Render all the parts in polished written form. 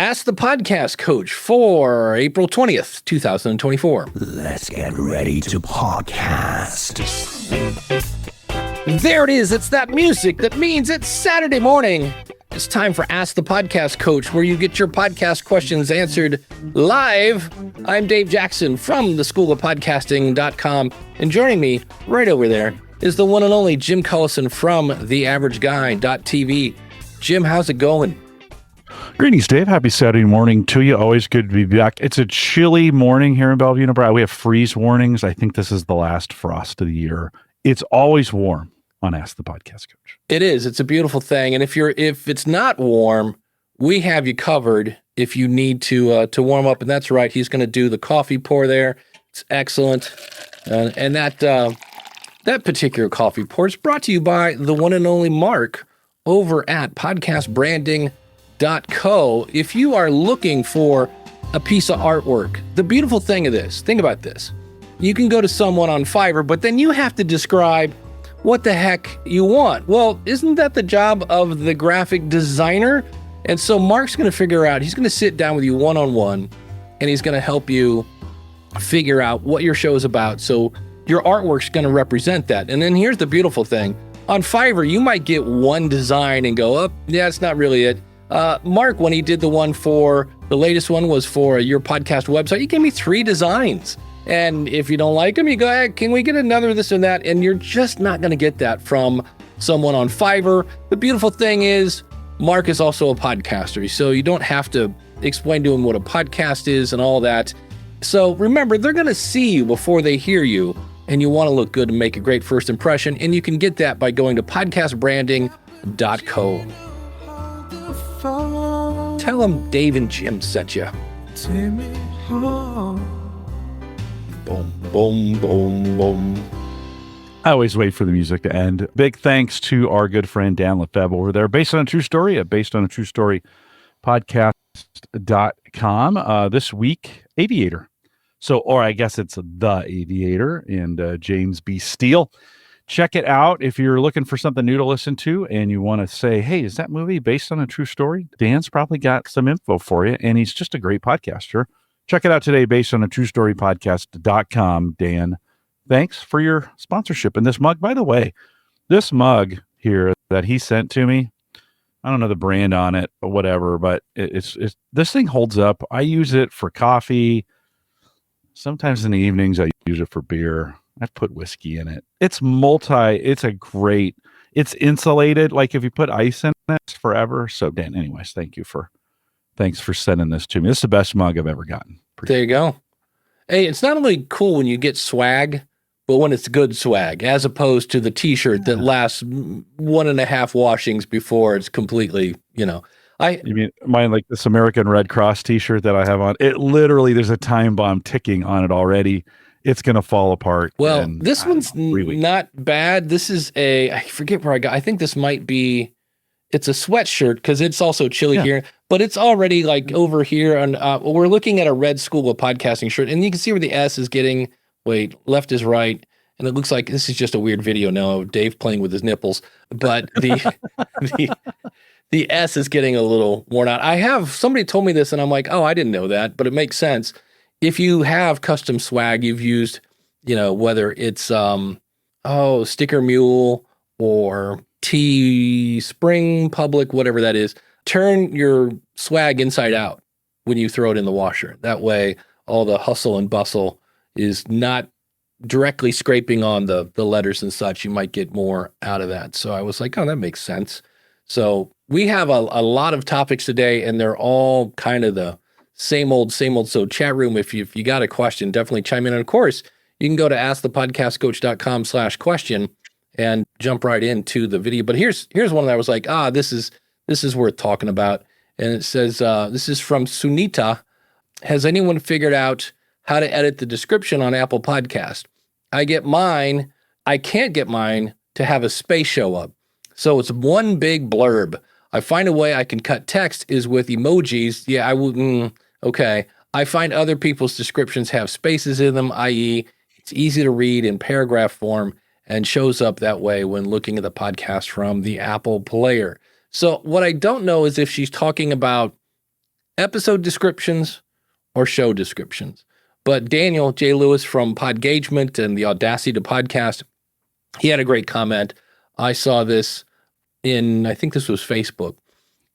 Ask the Podcast Coach for April 20th, 2024. Let's get ready to podcast. There it is. It's that music that means it's Saturday morning. It's time for Ask the Podcast Coach, where you get your podcast questions answered live. I'm Dave Jackson from the School of Podcasting.com, and joining me right over there is the one and only Jim Collison from TheAverageGuy.tv. Jim, how's it going? Greetings, Dave. Happy Saturday morning to you. Always good to be back. It's a chilly morning here in Bellevue, Nebraska. We have freeze warnings. I think this is the last frost of the year. It's always warm on Ask the Podcast Coach. It is. It's a beautiful thing. And if it's not warm, we have you covered if you need to warm up. And that's right. He's going to do the coffee pour there. It's excellent. And that particular coffee pour is brought to you by the one and only Mark over at podcastbranding.co. If you are looking for a piece of artwork, the beautiful thing of this, think about this. You can go to someone on Fiverr, but then you have to describe what the heck you want. Well, isn't that the job of the graphic designer? And so Mark's going to figure out, he's going to sit down with you one-on-one, and he's going to help you figure out what your show is about. So your artwork's going to represent that. And then here's the beautiful thing. On Fiverr, you might get one design and go, oh, yeah, it's not really it. Mark, when he did the one for, the latest one was for your podcast website, he gave me 3 designs. And if you don't like them, you go, hey, can we get another this and that? And you're just not going to get that from someone on Fiverr. The beautiful thing is, Mark is also a podcaster, so you don't have to explain to him what a podcast is and all that. So remember, they're going to see you before they hear you, and you want to look good and make a great first impression, and you can get that by going to podcastbranding.co. Tell them Dave and Jim sent you. Take me home. Boom, boom, boom, boom. I always wait for the music to end. Big thanks to our good friend Dan Lefebvre over there, based on a true story at basedonatruestorypodcast.com. This week, Aviator. Or I guess it's The Aviator and James B. Steele. Check it out if you're looking for something new to listen to and you want to say, hey, is that movie based on a true story? Dan's probably got some info for you, and he's just a great podcaster. Check it out today, based on a truestorypodcast.com. Dan, thanks for your sponsorship. And this mug, by the way, this mug here that he sent to me, I don't know the brand on it or whatever, but it's this thing holds up. I use it for coffee. Sometimes in the evenings, I use it for beer. I've put whiskey in it. It's insulated. Like if you put ice in it, it's forever. So Dan, anyways, thanks for sending this to me. This is the best mug I've ever gotten. There you go. Hey, it's not only cool when you get swag, but when it's good swag, as opposed to the t-shirt that lasts 1.5 washings before it's completely, You mean mine, like this American Red Cross t-shirt that I have on? It literally, there's a time bomb ticking on it already. It's going to fall apart. Well, this one's not bad. This is I forget where I think this might be, it's a sweatshirt because it's also chilly here, but it's already like over here. And we're looking at a Red School of Podcasting shirt, and you can see where the S is getting, left is right. And it looks like this is just a weird video now of Dave playing with his nipples, but the S is getting a little worn out. Somebody told me this and I'm like, oh, I didn't know that, but it makes sense. If you have custom swag you've used, whether it's Sticker Mule or Teespring Public, whatever that is, turn your swag inside out when you throw it in the washer. That way, all the hustle and bustle is not directly scraping on the letters and such. You might get more out of that. So I was like, oh, that makes sense. So we have a lot of topics today, and they're all kind of the same old. So chat room, if you got a question, definitely chime in. And of course, you can go to askthepodcastcoach.com/question and jump right into the video. But here's one that I was like, this is worth talking about. And it says, this is from Sunita. Has anyone figured out how to edit the description on Apple Podcast? I can't get mine to have a space show up. So it's one big blurb. I find a way I can cut text is with emojis. Yeah, I wouldn't. Okay. I find other people's descriptions have spaces in them, i.e. it's easy to read in paragraph form and shows up that way when looking at the podcast from the Apple player. So what I don't know is if she's talking about episode descriptions or show descriptions. But Daniel J. Lewis from Podgagement and the Audacity to Podcast, he had a great comment. I saw this I think this was Facebook.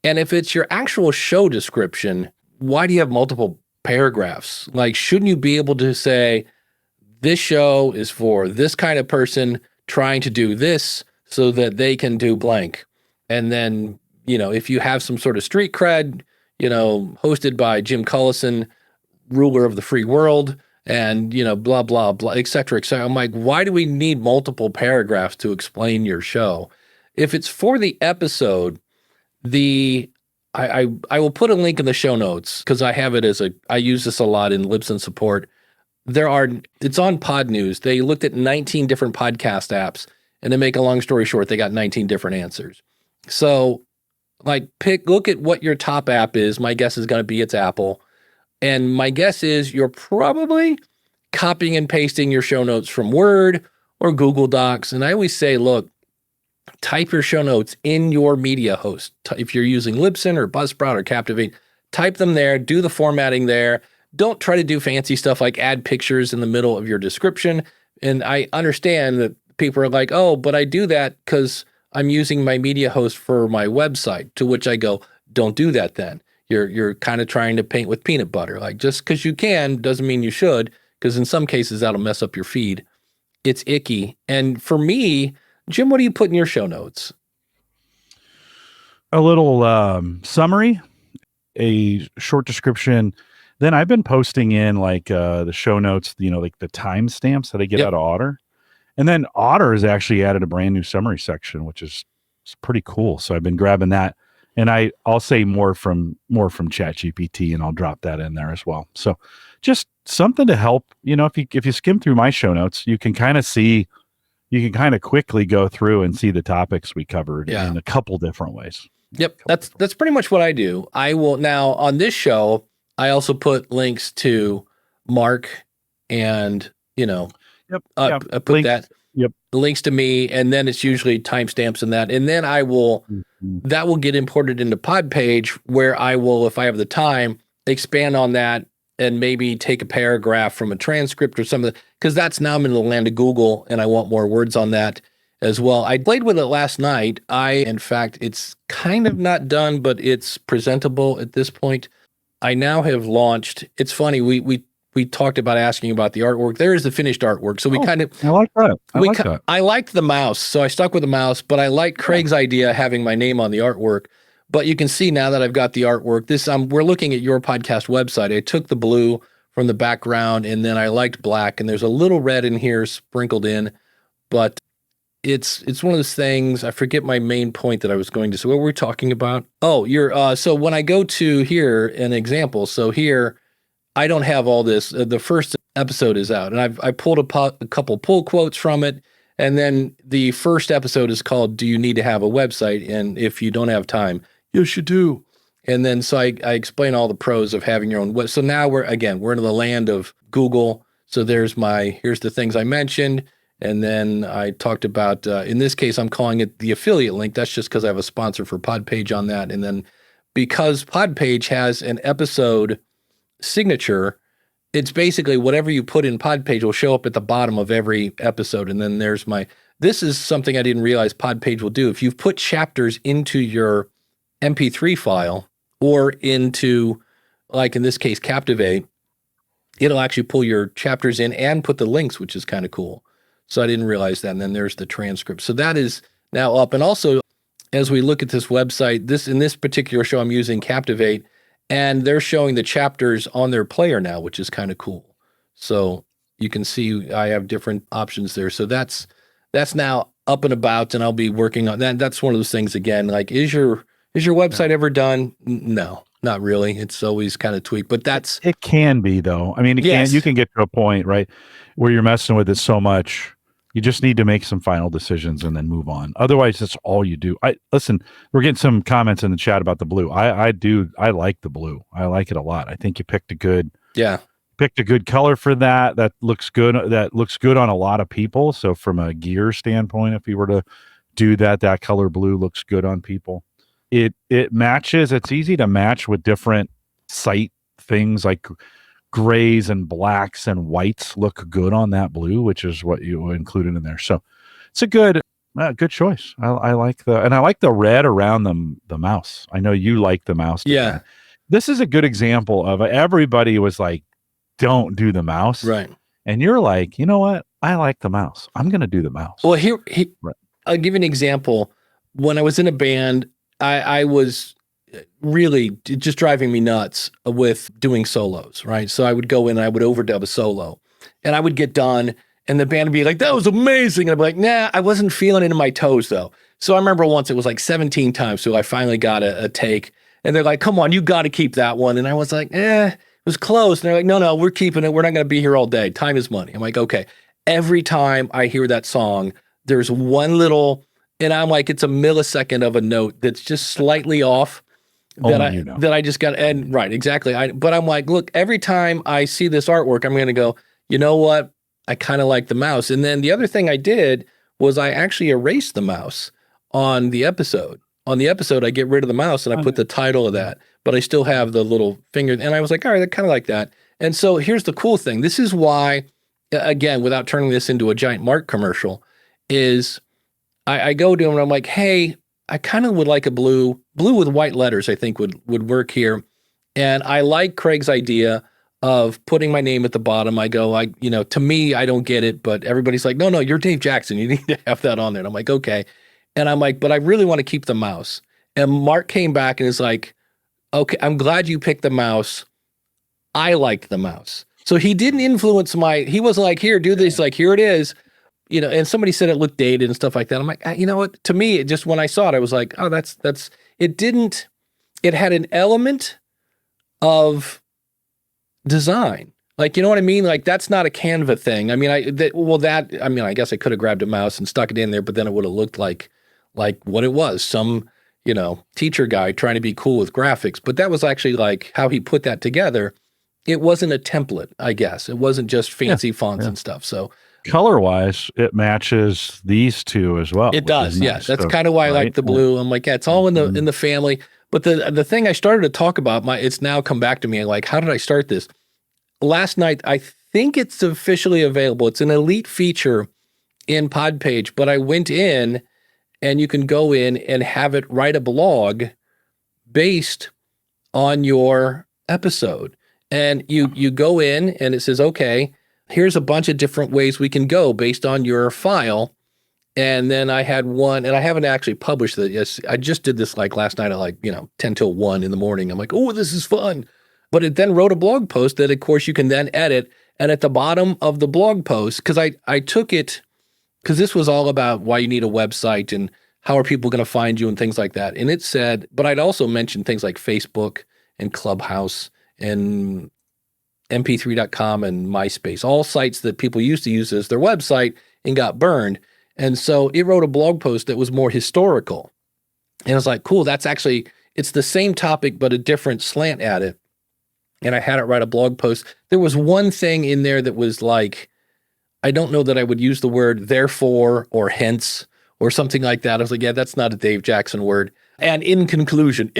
And if it's your actual show description, why do you have multiple paragraphs? Like, shouldn't you be able to say, this show is for this kind of person trying to do this so that they can do blank? And then, if you have some sort of street cred, hosted by Jim Collison, ruler of the free world, and, blah, blah, blah, et cetera, et cetera. I'm like, why do we need multiple paragraphs to explain your show? If it's for the episode, I will put a link in the show notes because I have it I use this a lot in Libsyn support. It's on Pod News. They looked at 19 different podcast apps, and to make a long story short, they got 19 different answers. So look at what your top app is. My guess is going to be it's Apple. And my guess is you're probably copying and pasting your show notes from Word or Google Docs. And I always say, look, type your show notes in your media host. If you're using Libsyn or Buzzsprout or Captivate, type them there, do the formatting there. Don't try to do fancy stuff like add pictures in the middle of your description. And I understand that people are like, oh, but I do that because I'm using my media host for my website, to which I go, don't do that then. You're kind of trying to paint with peanut butter. Like, just because you can doesn't mean you should, because in some cases that'll mess up your feed. It's icky. And for me, Jim, what do you put in your show notes? A little summary, a short description. Then I've been posting in the show notes, like the timestamps that I get out of Otter. And then Otter has actually added a brand new summary section, which is pretty cool. So I've been grabbing that. And I'll say more from ChatGPT, and I'll drop that in there as well. So just something to help, if you skim through my show notes, you can kind of quickly go through and see the topics we covered in a couple different ways. Yep. That's pretty much what I do. I will now on this show, I also put links to Mark and, I put links, that links to me, and then it's usually timestamps and that. And then I will, that will get imported into Podpage, where I will, if I have the time, expand on that and maybe take a paragraph from a transcript or something, because that's now I'm in the land of Google and I want more words on that as well. I played with it last night. In fact, it's kind of not done, but it's presentable at this point. I now have launched, it's funny, we talked about asking about the artwork. There is the finished artwork. So we I like that. I liked the mouse, so I stuck with the mouse, but I like Craig's idea having my name on the artwork. But you can see now that I've got the artwork, we're looking at your podcast website. I took the blue from the background, and then I liked black, and there's a little red in here sprinkled in, but it's one of those things. I forget my main point that I was going to. So what were we talking about? Oh, so when I go to here, an example. So here, I don't have all this. The first episode is out, and I pulled a couple pull quotes from it. And then the first episode is called, Do You Need to Have a Website? And if you don't have time, yes, you do. And then so I explain all the pros of having your own web. So now we're in the land of Google. So here's the things I mentioned. And then I talked about, in this case, I'm calling it the affiliate link. That's just because I have a sponsor for Podpage on that. And then because Podpage has an episode signature, it's basically whatever you put in Podpage will show up at the bottom of every episode. And then this is something I didn't realize Podpage will do. If you've put chapters into your MP3 file or into, like in this case, Captivate, it'll actually pull your chapters in and put the links, which is kind of cool. So I didn't realize that. And then there's the transcript. So that is now up. And also, as we look at this website, in this particular show, I'm using Captivate, and they're showing the chapters on their player now, which is kind of cool. So you can see I have different options there. So that's now up and about, and I'll be working on that. That's one of those things again, like, is your website ever done? No, not really. It's always kind of tweaked, but it can be though. I mean, you can get to a point, right, where you're messing with it so much. You just need to make some final decisions and then move on. Otherwise, that's all you do. Listen, we're getting some comments in the chat about the blue. I like the blue. I like it a lot. I think you picked a good color for that. That looks good. That looks good on a lot of people. So from a gear standpoint, if you were to do that color blue looks good on people. It matches. It's easy to match with different sight things like grays and blacks and whites look good on that blue, which is what you included in there. So it's a good choice. I like the red around the mouse. I know you like the mouse design. Yeah. This is a good example of everybody was like, don't do the mouse. Right. And you're like, you know what? I like the mouse. I'm going to do the mouse. Well, Right. I'll give you an example. When I was in a band, I was really just driving me nuts with doing solos, right? So I would go in and I would overdub a solo and I would get done and the band would be like, that was amazing. And I'd be like, nah, I wasn't feeling it in my toes though. So I remember once it was like 17 times. So I finally got a take and they're like, come on, you got to keep that one. And I was like, it was close. And they're like, no, we're keeping it. We're not going to be here all day. Time is money. I'm like, okay. Every time I hear that song, there's one little, and I'm like, it's a millisecond of a note that's just slightly off that I just got. And right, exactly. But I'm like, look, every time I see this artwork, I'm going to go, you know what? I kind of like the mouse. And then the other thing I did was I actually erased the mouse on the episode. On the episode, I get rid of the mouse and I put the title of that, but I still have the little finger. And I was like, all right, I kind of like that. And so here's the cool thing. This is why, again, without turning this into a giant Mark commercial, is I go to him and I'm like, hey, I kind of would like a blue with white letters, I think would work here. And I like Craig's idea of putting my name at the bottom. I go, to me, I don't get it, but everybody's like, no, you're Dave Jackson. You need to have that on there. And I'm like, okay. And I'm like, but I really want to keep the mouse. And Mark came back and is like, okay, I'm glad you picked the mouse. I liked the mouse. So he didn't influence he wasn't like, here, do this. Like, here it is. And somebody said it looked dated and stuff like that. I'm like, you know what? To me, when I saw it, I was like, oh, it had an element of design. Like, you know what I mean? Like, that's not a Canva thing. I mean, I guess I could have grabbed a mouse and stuck it in there, but then it would have looked like what it was, some, teacher guy trying to be cool with graphics. But that was actually like how he put that together. It wasn't a template, I guess. It wasn't just fancy fonts and stuff. So color-wise, it matches these two as well. It does, yes. That's kind of why I like the blue. I'm like, yeah, it's all in the family. But the thing I started to talk about, it's now come back to me. Like, how did I start this? Last night, I think it's officially available. It's an elite feature in Podpage, but I went in and you can go in and have it write a blog based on your episode. And you go in and it says, okay, here's a bunch of different ways we can go based on your file. And then I had one, and I haven't actually published it. Yes, I just did this like last night at 10 till 1 in the morning. I'm like, oh, this is fun. But it then wrote a blog post that, of course, you can then edit. And at the bottom of the blog post, because I took it, because this was all about why you need a website and how are people going to find you and things like that. And it said, but I'd also mentioned things like Facebook and Clubhouse and mp3.com and MySpace, all sites that people used to use as their website and got burned. And so it wrote a blog post that was more historical. And I was like, cool, it's the same topic, but a different slant at it. And I had it write a blog post. There was one thing in there that was like, I don't know that I would use the word therefore or hence or something like that. I was like, yeah, that's not a Dave Jackson word. And in conclusion.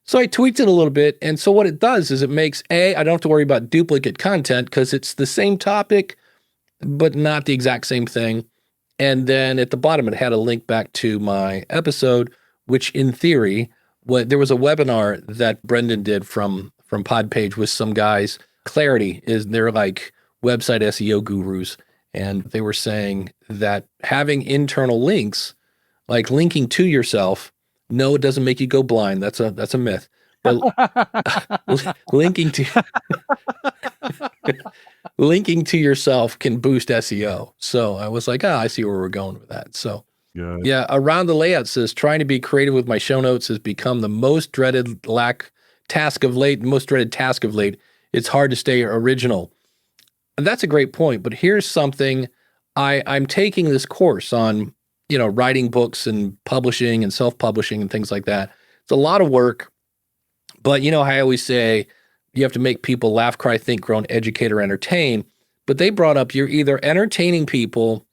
So I tweaked it a little bit. And so what it does is it makes, I don't have to worry about duplicate content because it's the same topic, but not the exact same thing. And then at the bottom, it had a link back to my episode, which in theory, there was a webinar that Brendan did from Podpage with some guys. Clarity is they're like website SEO gurus. And they were saying that having internal links, like linking to yourself, no, it doesn't make you go blind. That's a myth. But linking to yourself can boost SEO. So I was like, I see where we're going with that. So good. Yeah, Around the Layout says, trying to be creative with my show notes has become the most dreaded task of late. It's hard to stay original. And that's a great point. But here's something I'm taking this course on, writing books and publishing and self-publishing and things like that. It's a lot of work, but I always say you have to make people laugh, cry, think, grow, and educate or entertain. But they brought up you're either entertaining people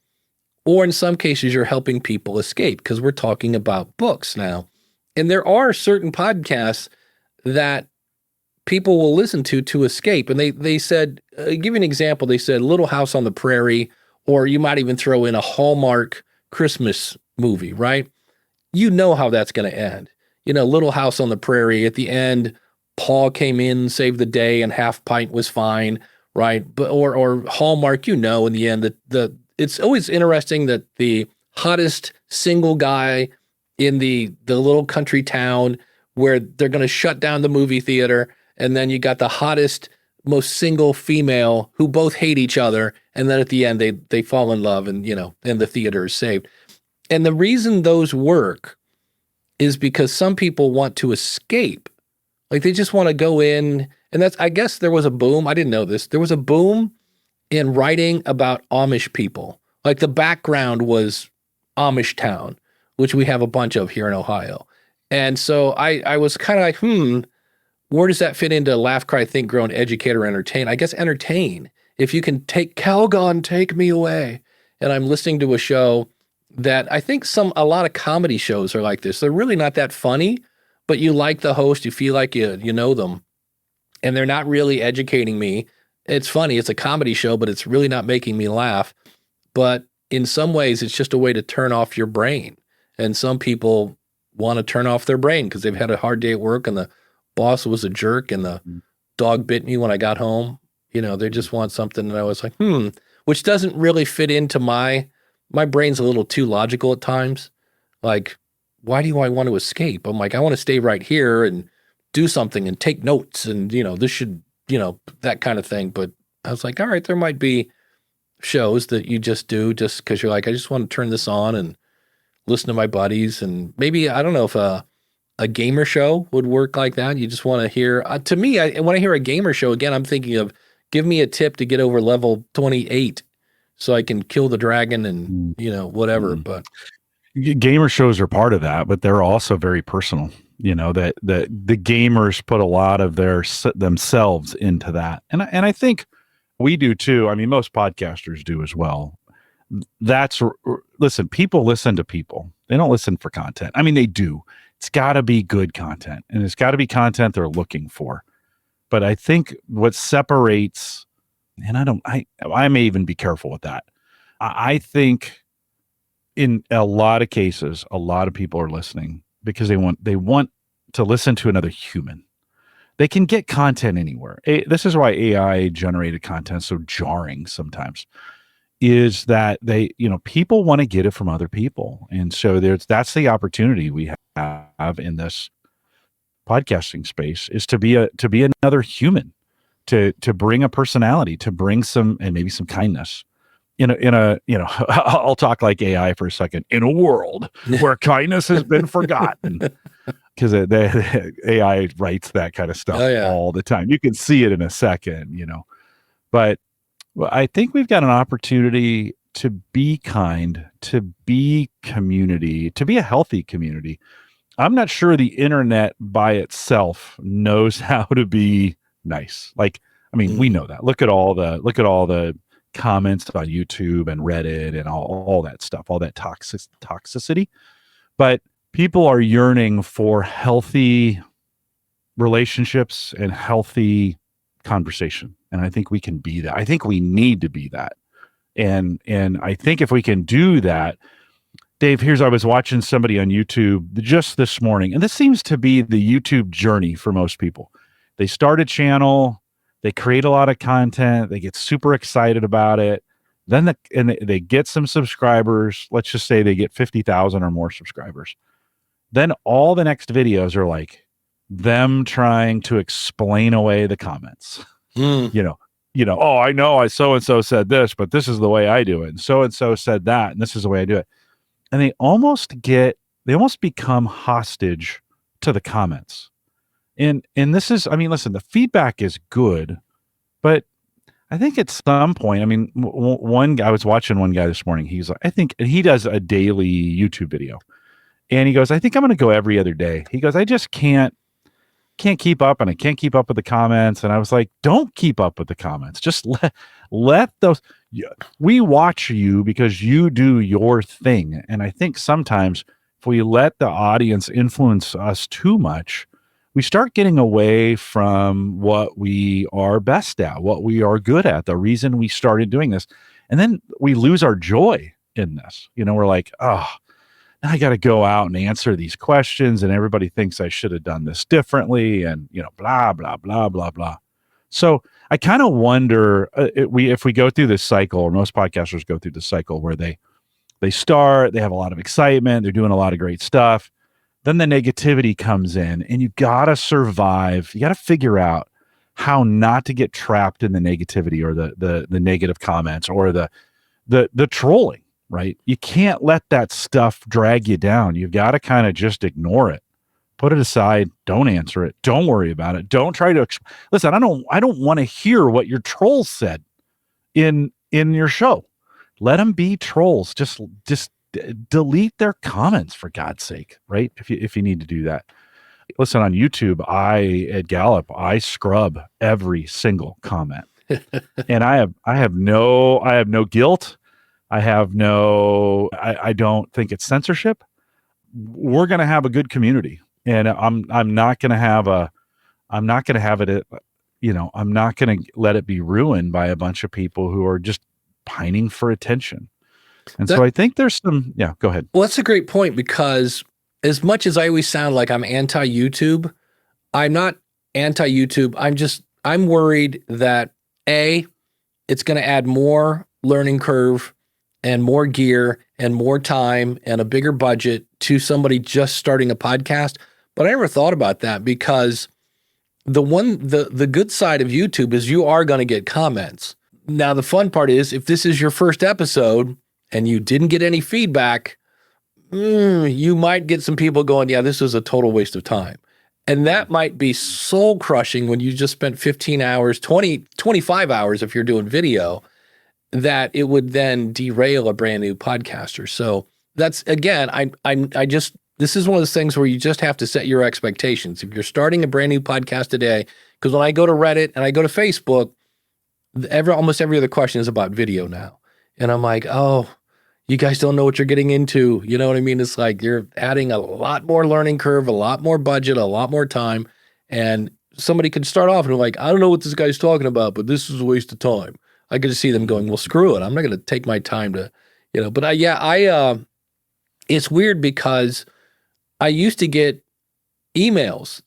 or in some cases you're helping people escape because we're talking about books now. And there are certain podcasts that people will listen to escape. And they said, give you an example. They said Little House on the Prairie, or you might even throw in a Hallmark Christmas movie, right? You know how that's going to end. Little House on the Prairie, at the end, Paul came in, saved the day, and Half Pint was fine, right? But or Hallmark, in the end, it's always interesting that the hottest single guy in the little country town where they're going to shut down the movie theater, and then you got the hottest, most single female who both hate each other, and then at the end they fall in love, and and the theater is saved. And the reason those work is because some people want to escape. Like they just want to go in, and I guess there was a boom. I didn't know this. There was a boom in writing about Amish people. Like the background was Amish town, which we have a bunch of here in Ohio. And so I was kind of like, where does that fit into laugh, cry, think, grow, and educate or entertain? I guess entertain. If you can take Calgon, take me away. And I'm listening to a show that I think a lot of comedy shows are like this. They're really not that funny, but you like the host, you feel like you know them, and they're not really educating me. It's funny, it's a comedy show, but it's really not making me laugh. But in some ways, it's just a way to turn off your brain. And some people want to turn off their brain because they've had a hard day at work and the boss was a jerk and the dog bit me when I got home. They just want something. And I was like, which doesn't really fit into my brain's a little too logical at times. Like, why do I want to escape? I'm like, I want to stay right here and do something and take notes and, this should, that kind of thing. But I was like, all right, there might be shows that you just do just because you're like, I just want to turn this on and listen to my buddies. And maybe, I don't know if a gamer show would work like that. You just want to hear, to me, when I hear a gamer show, again, I'm thinking of give me a tip to get over level 28 so I can kill the dragon and, whatever. But gamer shows are part of that, but they're also very personal. That the gamers put a lot of themselves into that, and I think we do too. I mean, most podcasters do as well. Listen, people listen to people. They don't listen for content. I mean, they do. It's got to be good content, and it's got to be content they're looking for. But I think what separates, and I may even be careful with that. I think in a lot of cases, a lot of people are listening because they want to listen to another human. They can get content anywhere. This is why AI generated content is so jarring sometimes, is that people want to get it from other people. And so that's the opportunity we have in this podcasting space, is to be another human, to bring a personality, to bring some, and maybe some kindness. I'll talk like AI for a second. In a world where kindness has been forgotten, because the AI writes that kind of stuff all the time. You can see it in a second, But I think we've got an opportunity to be kind, to be community, to be a healthy community. I'm not sure the internet by itself knows how to be nice. Like, I mean, we know that. Look at all the comments on YouTube and Reddit and all that stuff, all that toxicity. But people are yearning for healthy relationships and healthy conversation. And I think we can be that. I think we need to be that. And I think if we can do that, Dave, I was watching somebody on YouTube just this morning, and this seems to be the YouTube journey for most people. They start a channel, they create a lot of content, they get super excited about it. Then they get some subscribers. Let's just say they get 50,000 or more subscribers. Then all the next videos are like them trying to explain away the comments. Oh, I know so-and-so said this, but this is the way I do it. And so-and-so said that, and this is the way I do it. And they almost become hostage to the comments. And this is, I mean, listen, the feedback is good, but I think at some point, I mean, I was watching one guy this morning. He's like, and he does a daily YouTube video, and he goes, I think I'm going to go every other day. He goes, I just can't keep up, and I can't keep up with the comments. And I was like, don't keep up with the comments. Just let those, we watch you because you do your thing. And I think sometimes if we let the audience influence us too much, we start getting away from what we are best at, what we are good at, the reason we started doing this. And then we lose our joy in this. We're like, oh, now I got to go out and answer these questions, and everybody thinks I should have done this differently, and blah blah blah blah blah. So I kind of wonder if we go through this cycle, or most podcasters go through this cycle where they start, they have a lot of excitement, they're doing a lot of great stuff. Then the negativity comes in, and you got to survive. You got to figure out how not to get trapped in the negativity or the negative comments or the trolling, right? You can't let that stuff drag you down. You've got to kind of just ignore it. Put it aside. Don't answer it. Don't worry about it. Don't try to listen. I don't want to hear what your trolls said in your show. Let them be trolls. Just delete their comments, for God's sake, right? If you need to do that. Listen, on YouTube, at Gallup, I scrub every single comment. And I have no guilt. I don't think it's censorship. We're going to have a good community, and I'm not going to have it. I'm not going to let it be ruined by a bunch of people who are just pining for attention. And so I think there's some, go ahead. Well, that's a great point, because as much as I always sound like I'm anti-YouTube, I'm not anti-YouTube. I'm worried that it's going to add more learning curve and more gear and more time and a bigger budget to somebody just starting a podcast. But I never thought about that, because the good side of YouTube is you are going to get comments. Now, the fun part is, if this is your first episode and you didn't get any feedback, you might get some people going, yeah, this was a total waste of time. And that might be soul crushing when you just spent 15 hours, 25 hours if you're doing video, that it would then derail a brand new podcaster. So that's, again, this is one of those things where you just have to set your expectations. If you're starting a brand new podcast today, because when I go to Reddit and I go to Facebook, almost every other question is about video now. And I'm like, oh, you guys don't know what you're getting into. You know what I mean? It's like you're adding a lot more learning curve, a lot more budget, a lot more time. And somebody could start off and be like, I don't know what this guy's talking about, but this is a waste of time. I could just see them going, well, screw it. I'm not going to take my time to, but it's weird, because I used to get emails.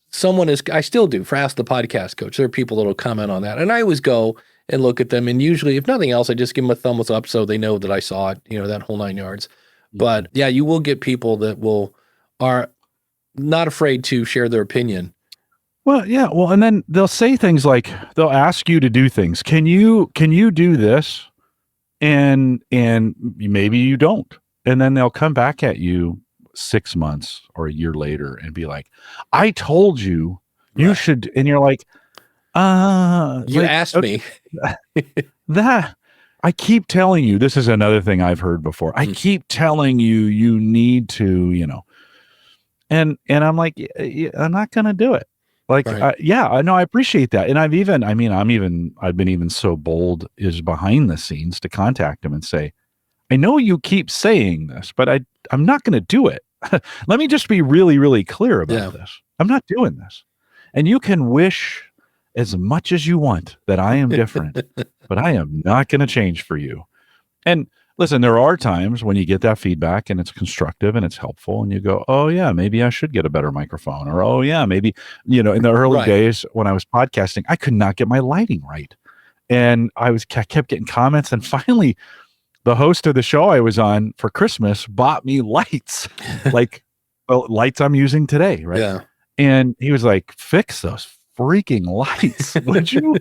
I still do, for Ask the Podcast Coach. There are people that will comment on that. And I always go and look at them. And usually, if nothing else, I just give them a thumbs up so they know that I saw it, that whole 9 yards. But yeah, you will get people that are not afraid to share their opinion. Well, yeah. Well, and then they'll say things like, they'll ask you to do things. Can you do this? And maybe you don't. And then they'll come back at you 6 months or a year later and be like, I told you, you should. And you're like, you asked me. That I keep telling you, this is another thing I've heard before. I keep telling you, you need to, and I'm like, I'm not going to do it. Like, right. I know, I appreciate that. And I've been even so bold is behind the scenes to contact him and say, I know you keep saying this, but I'm not going to do it. Let me just be really, really clear about this. I'm not doing this. And you can wish as much as you want that I am different, but I am not going to change for you. And listen, there are times when you get that feedback and it's constructive and it's helpful, and you go, oh yeah, maybe I should get a better microphone, or, oh yeah, maybe, in the early days when I was podcasting, I could not get my lighting right. And I kept getting comments, and finally the host of the show I was on for Christmas bought me lights, like lights I'm using today. Right. Yeah. And he was like, fix those freaking lights, would you?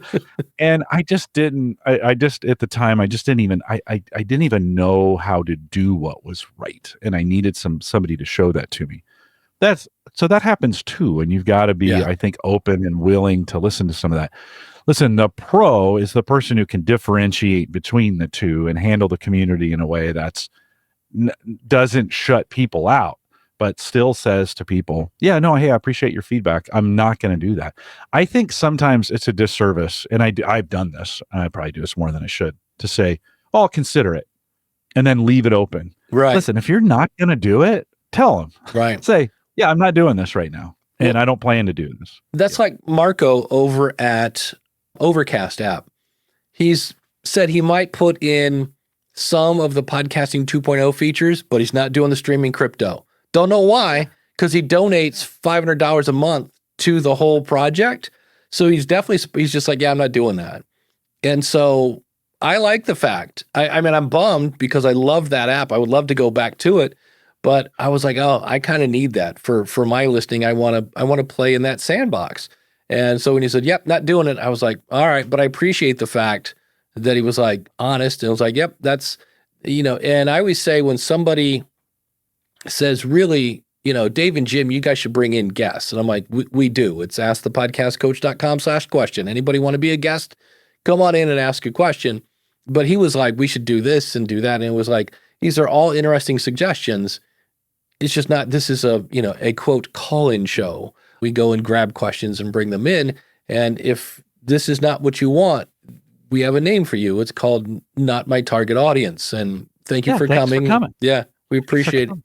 And I just didn't, I just, at the time, I just didn't even, I didn't even know how to do what was right. And I needed somebody to show that to me. So that happens too. And you've got to be, I think, open and willing to listen to some of that. Listen, the pro is the person who can differentiate between the two and handle the community in a way that's doesn't shut people out, but still says to people, yeah, no, hey, I appreciate your feedback. I'm not going to do that. I think sometimes it's a disservice, and I've done this, and I probably do this more than I should, to say, oh, I'll consider it, and then leave it open. Right. Listen, if you're not going to do it, tell them. Right. Say, yeah, I'm not doing this right now. and I don't plan to do this. That's like Marco over at Overcast app. He's said he might put in some of the podcasting 2.0 features, but he's not doing the streaming crypto. Don't know why, because he donates $500 a month to the whole project. So he's just like, yeah, I'm not doing that. And so I like the fact, I mean, I'm bummed because I love that app. I would love to go back to it, but I was like, oh, I kind of need that for my listing. I want to play in that sandbox. And so when he said, yep, not doing it, I was like, all right, but I appreciate the fact that he was like honest and was like, yep, that's, and I always say when somebody says really, Dave and Jim, you guys should bring in guests. And I'm like, we do. It's askthepodcastcoach.com/question. Anybody want to be a guest? Come on in and ask a question. But he was like, we should do this and do that. And it was like, these are all interesting suggestions. It's just not, this is a quote call-in show. We go and grab questions and bring them in. And if this is not what you want, we have a name for you. It's called Not My Target Audience. And thank you for coming. Yeah, we appreciate it.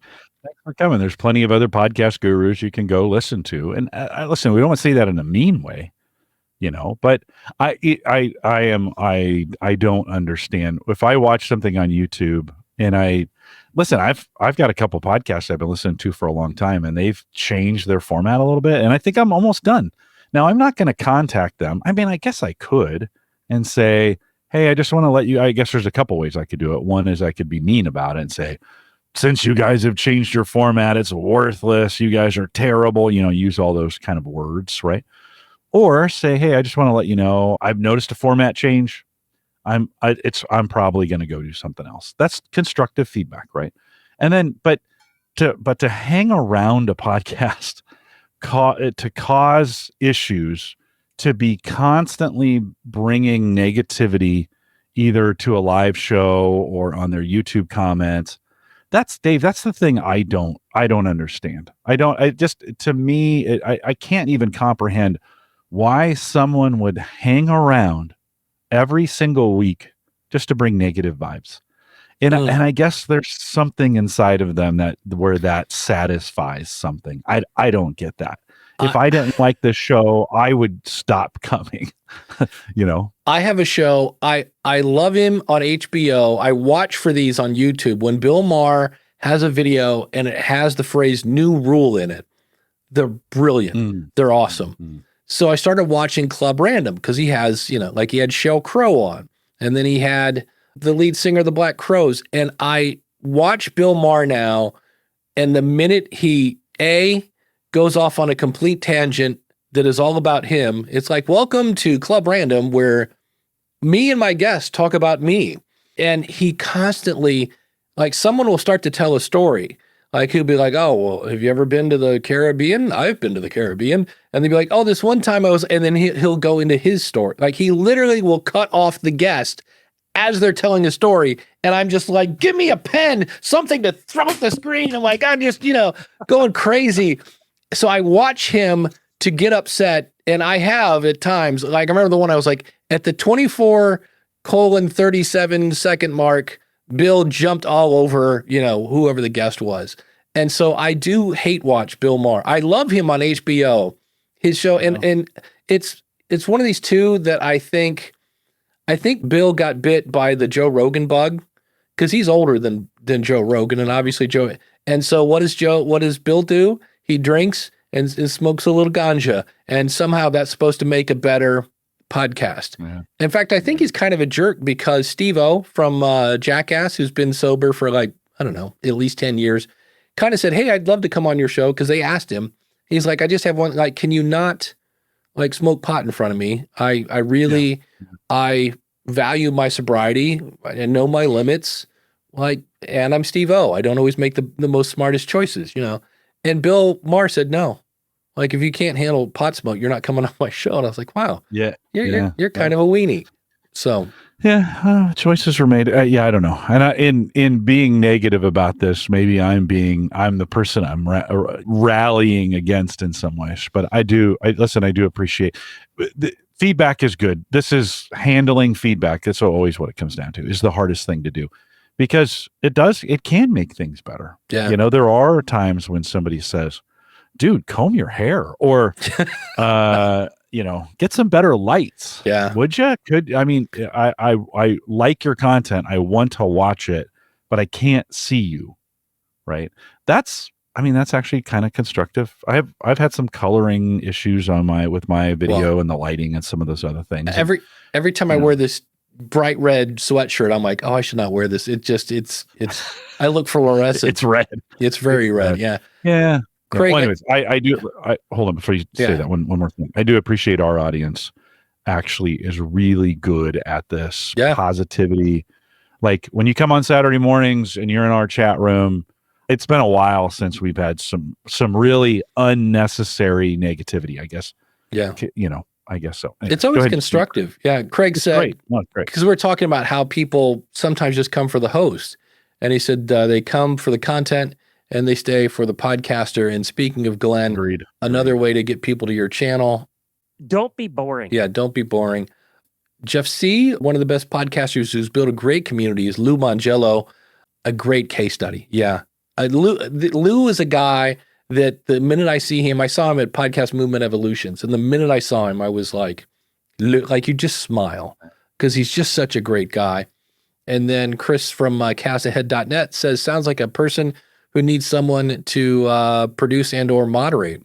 Thanks for coming. There's plenty of other podcast gurus you can go listen to. And listen, we don't want to say that in a mean way, but I don't understand. If I watch something on YouTube and I've got a couple podcasts I've been listening to for a long time, and they've changed their format a little bit. And I think I'm almost done. Now, I'm not going to contact them. I mean, I guess I could and say, hey, I just want to let you, I guess there's a couple ways I could do it. One is I could be mean about it and say, since you guys have changed your format, it's worthless. You guys are terrible. Use all those kind of words, right? Or say, hey, I just want to let you know, I've noticed a format change. I'm probably going to go do something else. That's constructive feedback, right? And then, but to hang around a podcast, to cause issues, to be constantly bringing negativity either to a live show or on their YouTube comments. That's Dave. That's the thing I don't understand. I can't even comprehend why someone would hang around every single week just to bring negative vibes. And I guess there's something inside of them where that satisfies something. I don't get that. If I didn't like this show, I would stop coming. I have a show. I love him on HBO. I watch for these on YouTube. When Bill Maher has a video and it has the phrase "new rule" in it, they're brilliant. They're awesome. So I started watching Club Random because he has, like he had Sheryl Crow on, and then he had the lead singer of the Black Crowes. And I watch Bill Maher now, and the minute he goes off on a complete tangent that is all about him, it's like, welcome to Club Random, where me and my guests talk about me. And he constantly, like, someone will start to tell a story. Like, he'll be like, oh, well, have you ever been to the Caribbean? I've been to the Caribbean. And they'll be like, oh, this one time I was, and then he'll go into his story. Like, he literally will cut off the guest as they're telling a story. And I'm just like, give me a pen, something to throw at the screen. I'm like, I'm just, going crazy. So I watch him to get upset. And I have at times, like, I remember the one I was like, at the 24:37 second mark, Bill jumped all over, whoever the guest was. And so I do hate watch Bill Maher. I love him on HBO, his show. And it's one of these two that I think Bill got bit by the Joe Rogan bug, because he's older than Joe Rogan, and obviously Joe. And so what does Bill do? He drinks and smokes a little ganja, and somehow that's supposed to make a better podcast. Yeah. In fact, I think he's kind of a jerk, because Steve-O from Jackass, who's been sober for like, I don't know, at least 10 years, kind of said, hey, I'd love to come on your show, because they asked him. He's like, I just have one, like, can you not like smoke pot in front of me? I really value my sobriety and know my limits. Like, and I'm Steve-O. I don't always make the most smartest choices, And Bill Maher said, no, like, if you can't handle pot smoke, you're not coming on my show. And I was like, wow, you're kind of a weenie. So choices were made. I don't know. And in being negative about this, maybe I'm the person I'm rallying against in some ways. But I do appreciate the feedback is good. This is handling feedback. That's always what it comes down to, is the hardest thing to do, because it can make things better. Yeah. There are times when somebody says, dude, comb your hair, or get some better lights. Yeah. Would you? I like your content. I want to watch it, but I can't see you. Right. That's actually kind of constructive. I've had some coloring issues with my video and the lighting and some of those other things. Every time I wear this bright red sweatshirt, I'm like, oh, I should not wear this. It's I look fluorescent. It's red. It's very red. Yeah. Yeah. Craig, well, anyways, I do. Hold on before you say that one more thing. I do appreciate our audience actually is really good at this positivity. Like when you come on Saturday mornings and you're in our chat room, it's been a while since we've had some really unnecessary negativity, I guess. Yeah. I guess so. Anyway, it's always constructive. Yeah. Craig said, great. Because we're talking about how people sometimes just come for the host. And he said they come for the content and they stay for the podcaster. And speaking of Glenn, another way to get people to your channel. Don't be boring. Yeah, don't be boring. Jeff C., one of the best podcasters who's built a great community, is Lou Mangello, a great case study. Yeah. Lou is a guy that the minute I see him, I saw him at Podcast Movement Evolutions. And the minute I saw him, I was like you just smile because he's just such a great guy. And then Chris from castahead.net says, sounds like a person who needs someone to produce and or moderate.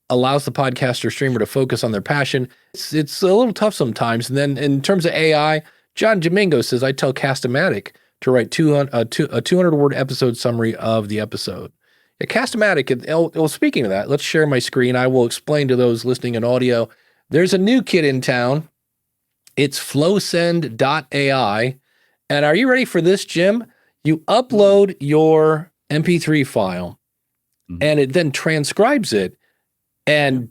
Allows the podcaster streamer to focus on their passion. It's a little tough sometimes. And then in terms of AI, John Domingo says, I tell Castamatic to write a 200-word episode summary of the episode. Yeah, Castamatic, speaking of that, let's share my screen. I will explain to those listening in audio. There's a new kid in town. It's flowsend.ai. And are you ready for this, Jim? You upload your MP3 file, and it then transcribes it and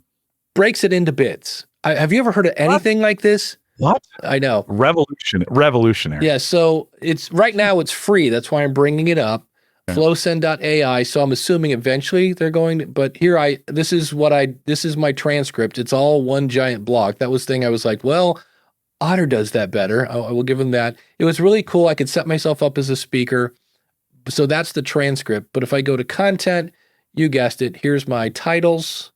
breaks it into bits. Have you ever heard of anything like this? What? I know. Revolutionary. Yeah, so right now it's free. That's why I'm bringing it up. Okay. Flowsend.ai. So I'm assuming eventually they're going to, but here this is my transcript. It's all one giant block. That was the thing I was like, well, Otter does that better. I will give him that. It was really cool. I could set myself up as a speaker. So that's the transcript. But if I go to content, you guessed it, here's my titles.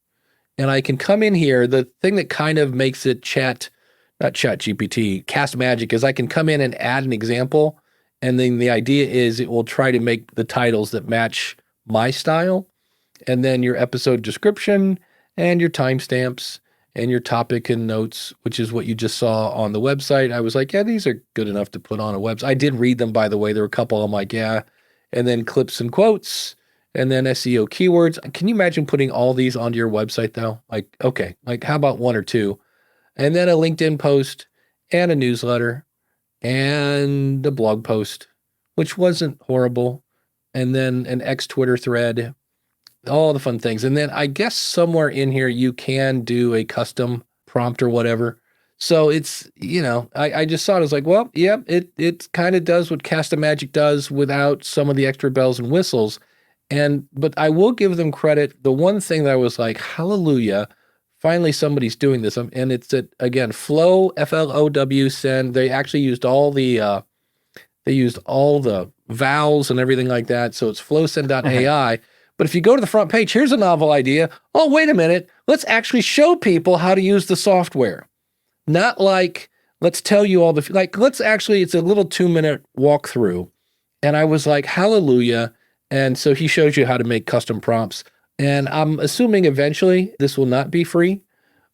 And I can come in here. The thing that kind of makes it not chat GPT, Cast Magic, is I can come in and add an example. And then the idea is it will try to make the titles that match my style. And then your episode description and your timestamps and your topic and notes, which is what you just saw on the website. I was like, yeah, these are good enough to put on a website. I did read them, by the way. There were a couple I'm like, yeah. And then clips and quotes. And then SEO keywords. Can you imagine putting all these onto your website though? Like, okay, like how about one or two? And then a LinkedIn post and a newsletter and a blog post, which wasn't horrible. And then an X Twitter thread, all the fun things. And then I guess somewhere in here, you can do a custom prompt or whatever. So it's, I just saw it. I was like, well, yeah, it kind of does what Castamagic does without some of the extra bells and whistles. But I will give them credit. The one thing that I was like, hallelujah, finally somebody's doing this. And it's again, Flow, FLOW, send. They actually used all the vowels and everything like that. So it's flowsend.ai. But if you go to the front page, here's a novel idea. Oh, wait a minute. Let's actually show people how to use the software. Not like, let's tell you all it's a little 2-minute walkthrough. And I was like, hallelujah. And so he shows you how to make custom prompts. And I'm assuming eventually this will not be free.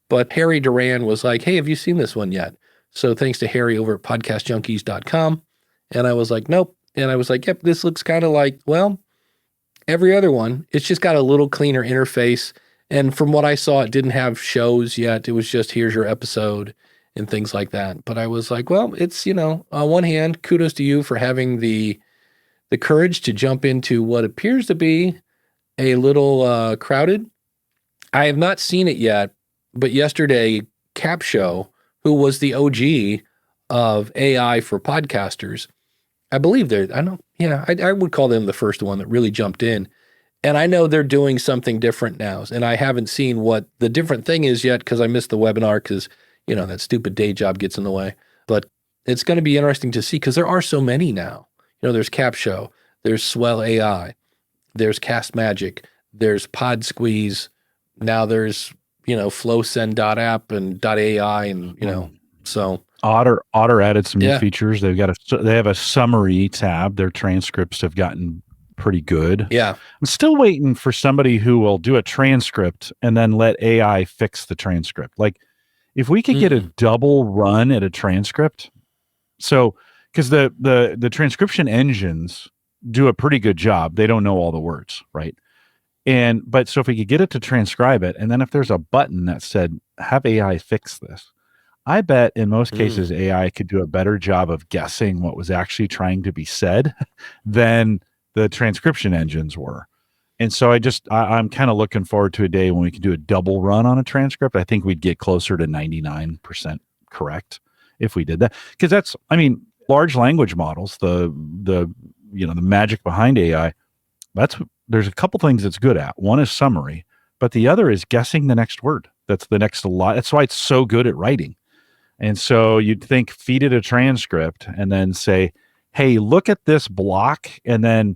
But Harry Duran was like, hey, have you seen this one yet? So thanks to Harry over at podcastjunkies.com. And I was like, nope. And I was like, yep, this looks kind of like, well, every other one. It's just got a little cleaner interface. And from what I saw, it didn't have shows yet. It was just, here's your episode and things like that. But I was like, well, it's, on one hand, kudos to you for having the courage to jump into what appears to be a little crowded. I have not seen it yet, but yesterday, Cap Show, who was the OG of AI for podcasters, I believe I would call them the first one that really jumped in. And I know they're doing something different now. And I haven't seen what the different thing is yet because I missed the webinar because, that stupid day job gets in the way. But it's going to be interesting to see because there are so many now. There's Cap Show, there's Swell AI, there's Cast Magic, there's Pod Squeeze. Now there's, flowsend.app and .ai and, so. Otter added some new Yeah. features. They have a summary tab. Their transcripts have gotten pretty good. Yeah. I'm still waiting for somebody who will do a transcript and then let AI fix the transcript. Like if we could get a double run at a transcript. So, because the transcription engines do a pretty good job. They don't know all the words, right? But so if we could get it to transcribe it, and then if there's a button that said, have AI fix this, I bet in most cases AI could do a better job of guessing what was actually trying to be said than the transcription engines were. And so I'm kind of looking forward to a day when we can do a double run on a transcript. I think we'd get closer to 99% correct if we did that. Because large language models, the magic behind AI, there's a couple things it's good at. One is summary, but the other is guessing the next word. That's the next lot. That's why it's so good at writing. And so you'd think, feed it a transcript and then say, hey, look at this block and then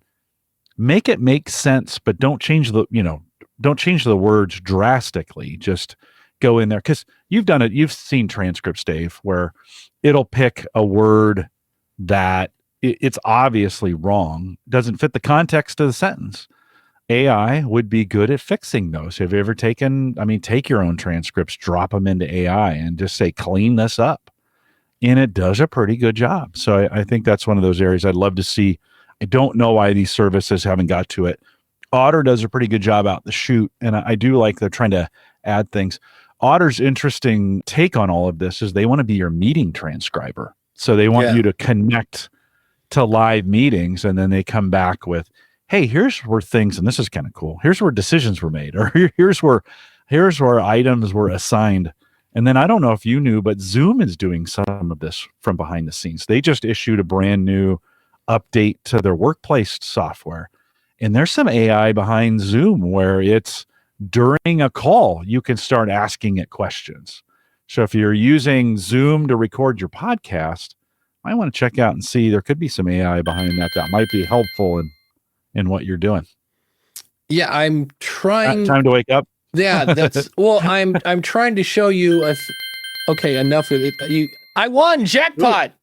make it make sense, but don't change the words drastically. Just go in there. Because you've done it. You've seen transcripts, Dave, where it'll pick a word that it's obviously wrong, doesn't fit the context of the sentence. AI would be good at fixing those. Have you ever take your own transcripts, drop them into AI and just say, clean this up. And it does a pretty good job. So I think that's one of those areas I'd love to see. I don't know why these services haven't got to it. Otter does a pretty good job out the chute. And I do like they're trying to add things. Otter's interesting take on all of this is they want to be your meeting transcriber. So they want you to connect to live meetings, and then they come back with, hey, here's where things, and this is kind of cool. Here's where decisions were made, or here's where items were assigned. And then I don't know if you knew, but Zoom is doing some of this from behind the scenes. They just issued a brand new update to their workplace software. And there's some AI behind Zoom where it's during a call, you can start asking it questions. So if you're using Zoom to record your podcast, I want to check out and see, there could be some AI behind that might be helpful in what you're doing. Yeah, I'm trying. Time to wake up. Yeah, that's well. I'm trying to show you. Okay, enough of it. I won jackpot.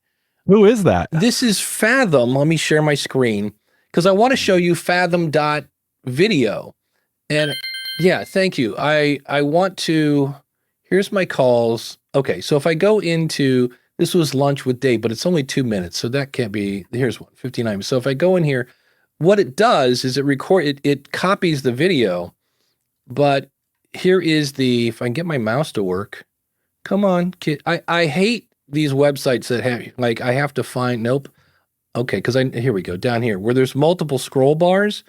Who is that? This is Fathom. Let me share my screen because I want to show you Fathom.video. And yeah, thank you. I want to. Here's my calls. Okay, so if I go into. This was lunch with Dave, but it's only 2 minutes, so that can't be. Here's 59. So if I go in here, what it does is it copies the video, but here is if I can get my mouse to work. Come on, kid. I hate these websites that have, like, I have to find, nope. Okay, here we go, down here, where there's multiple scroll bars,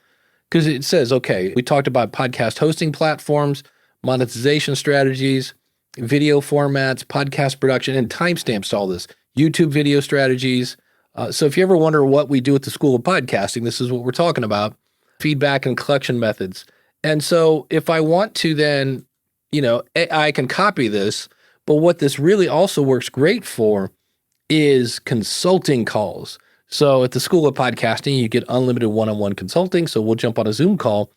because it says, okay, we talked about podcast hosting platforms, monetization strategies, video formats, podcast production, and timestamps to all this, YouTube video strategies. So if you ever wonder what we do at the School of Podcasting, this is what we're talking about, feedback and collection methods. And so if I want to then, I can copy this, but what this really also works great for is consulting calls. So at the School of Podcasting, you get unlimited one-on-one consulting. So we'll jump on a Zoom call.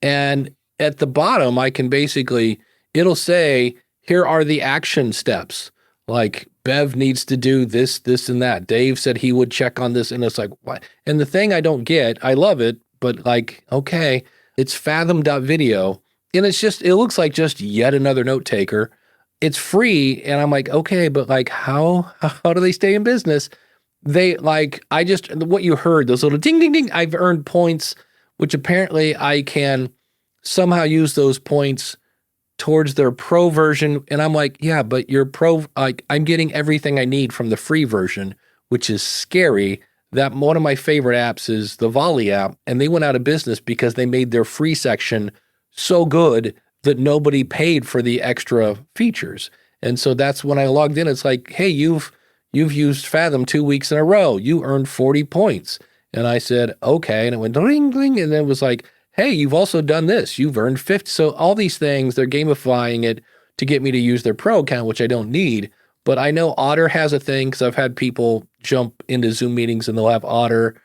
And at the bottom, I can it'll say, here are the action steps. Like Bev needs to do this, this, and that. Dave said he would check on this. And it's like, what? And the thing I don't get, I love it, but like, okay, it's Fathom.video. And it looks like just yet another note taker. It's free. And I'm like, okay, but like, how do they stay in business? What you heard, those little ding, ding, ding, I've earned points, which apparently I can somehow use those points towards their pro version. And I'm like, yeah, but your pro, I'm getting everything I need from the free version, which is scary. That one of my favorite apps is the Volley app, and they went out of business because they made their free section so good that nobody paid for the extra features. And so that's when I logged in. It's like, hey, you've used Fathom 2 weeks in a row. You earned 40 points. And I said, okay. And it went ding, ding. And then it was like, hey, you've also done this. You've earned 50. So all these things, they're gamifying it to get me to use their pro account, which I don't need. But I know Otter has a thing because I've had people jump into Zoom meetings and they'll have Otter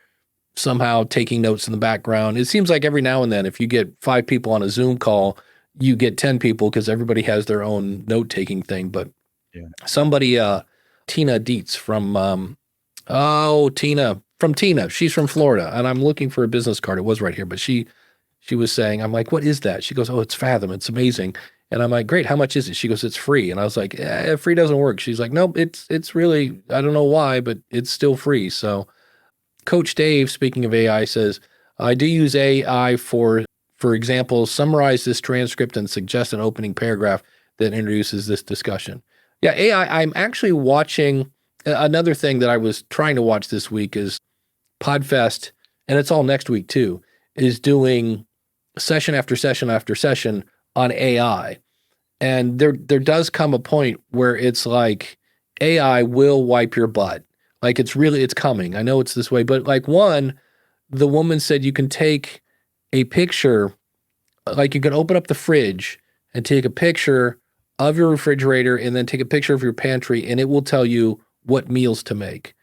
somehow taking notes in the background. It seems like every now and then, if you get 5 people on a Zoom call, you get 10 people because everybody has their own note-taking thing. But somebody, Tina Dietz from, Tina. She's from Florida, and I'm looking for a business card. It was right here, but she was saying, I'm like, what is that? She goes, oh, it's Fathom. It's amazing. And I'm like, great. How much is it? She goes, it's free. And I was like, free doesn't work. She's like, nope, it's really, I don't know why, but it's still free. So Coach Dave, speaking of AI, says, I do use AI for example, summarize this transcript and suggest an opening paragraph that introduces this discussion. Yeah, AI, I'm actually watching, another thing that I was trying to watch this week is Podfest, and it's all next week too, is doing session after session after session on AI. And there does come a point where it's like AI will wipe your butt. Like it's coming. I know it's this way, but like the woman said you can take a picture, like you can open up the fridge and take a picture of your refrigerator and then take a picture of your pantry and it will tell you what meals to make.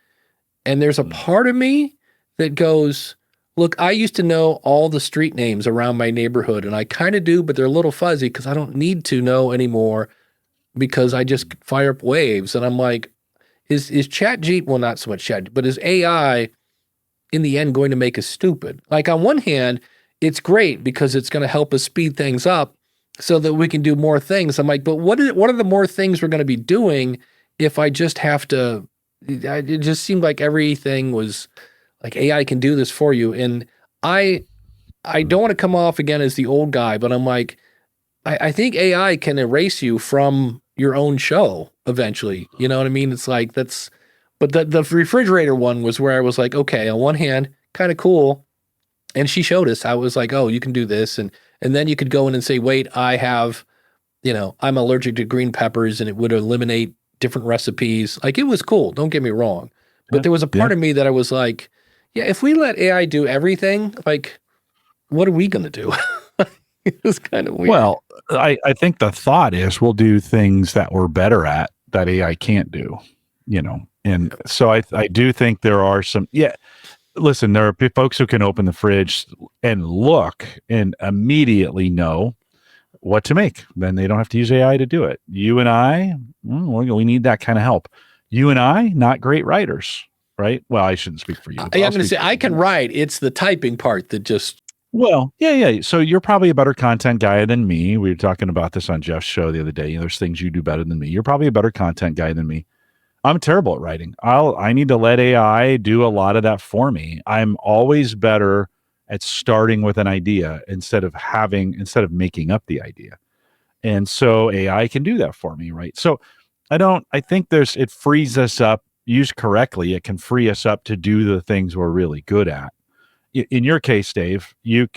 And there's a part of me that goes, look, I used to know all the street names around my neighborhood, and I kind of do, but they're a little fuzzy because I don't need to know anymore because I just fire up waves. And I'm like, is well, not so much Chat, but is AI in the end going to make us stupid? Like on one hand, it's great because it's going to help us speed things up so that we can do more things. I'm like, but what are the more things we're going to be doing if I just have to, it just seemed like everything was like AI can do this for you. And I don't want to come off again as the old guy, but I'm like, I think AI can erase you from your own show eventually. You know what I mean? It's like but the refrigerator one was where I was like, okay, on one hand, kind of cool. And she showed us how it was like, oh, you can do this. And then you could go in and say, wait, I have, I'm allergic to green peppers, and it would eliminate different recipes. Like it was cool. Don't get me wrong. But there was a part of me that I was like, yeah, if we let AI do everything, like, what are we going to do? It was kind of weird. Well, I think the thought is we'll do things that we're better at that AI can't do, And so I do think there are some, listen, there are folks who can open the fridge and look and immediately know what to make. Then they don't have to use AI to do it. You and I, we need that kind of help. You and I, not great writers, right? Well, I shouldn't speak for you. I'm going to say I can write. It's the typing part that just... Well, yeah. So you're probably a better content guy than me. We were talking about this on Jeff's show the other day. There's things you do better than me. You're probably a better content guy than me. I'm terrible at writing. I need to let AI do a lot of that for me. I'm always better at starting with an idea instead of making up the idea. And so AI can do that for me, right? So I think it frees us up, used correctly. It can free us up to do the things we're really good at. In your case, Dave, you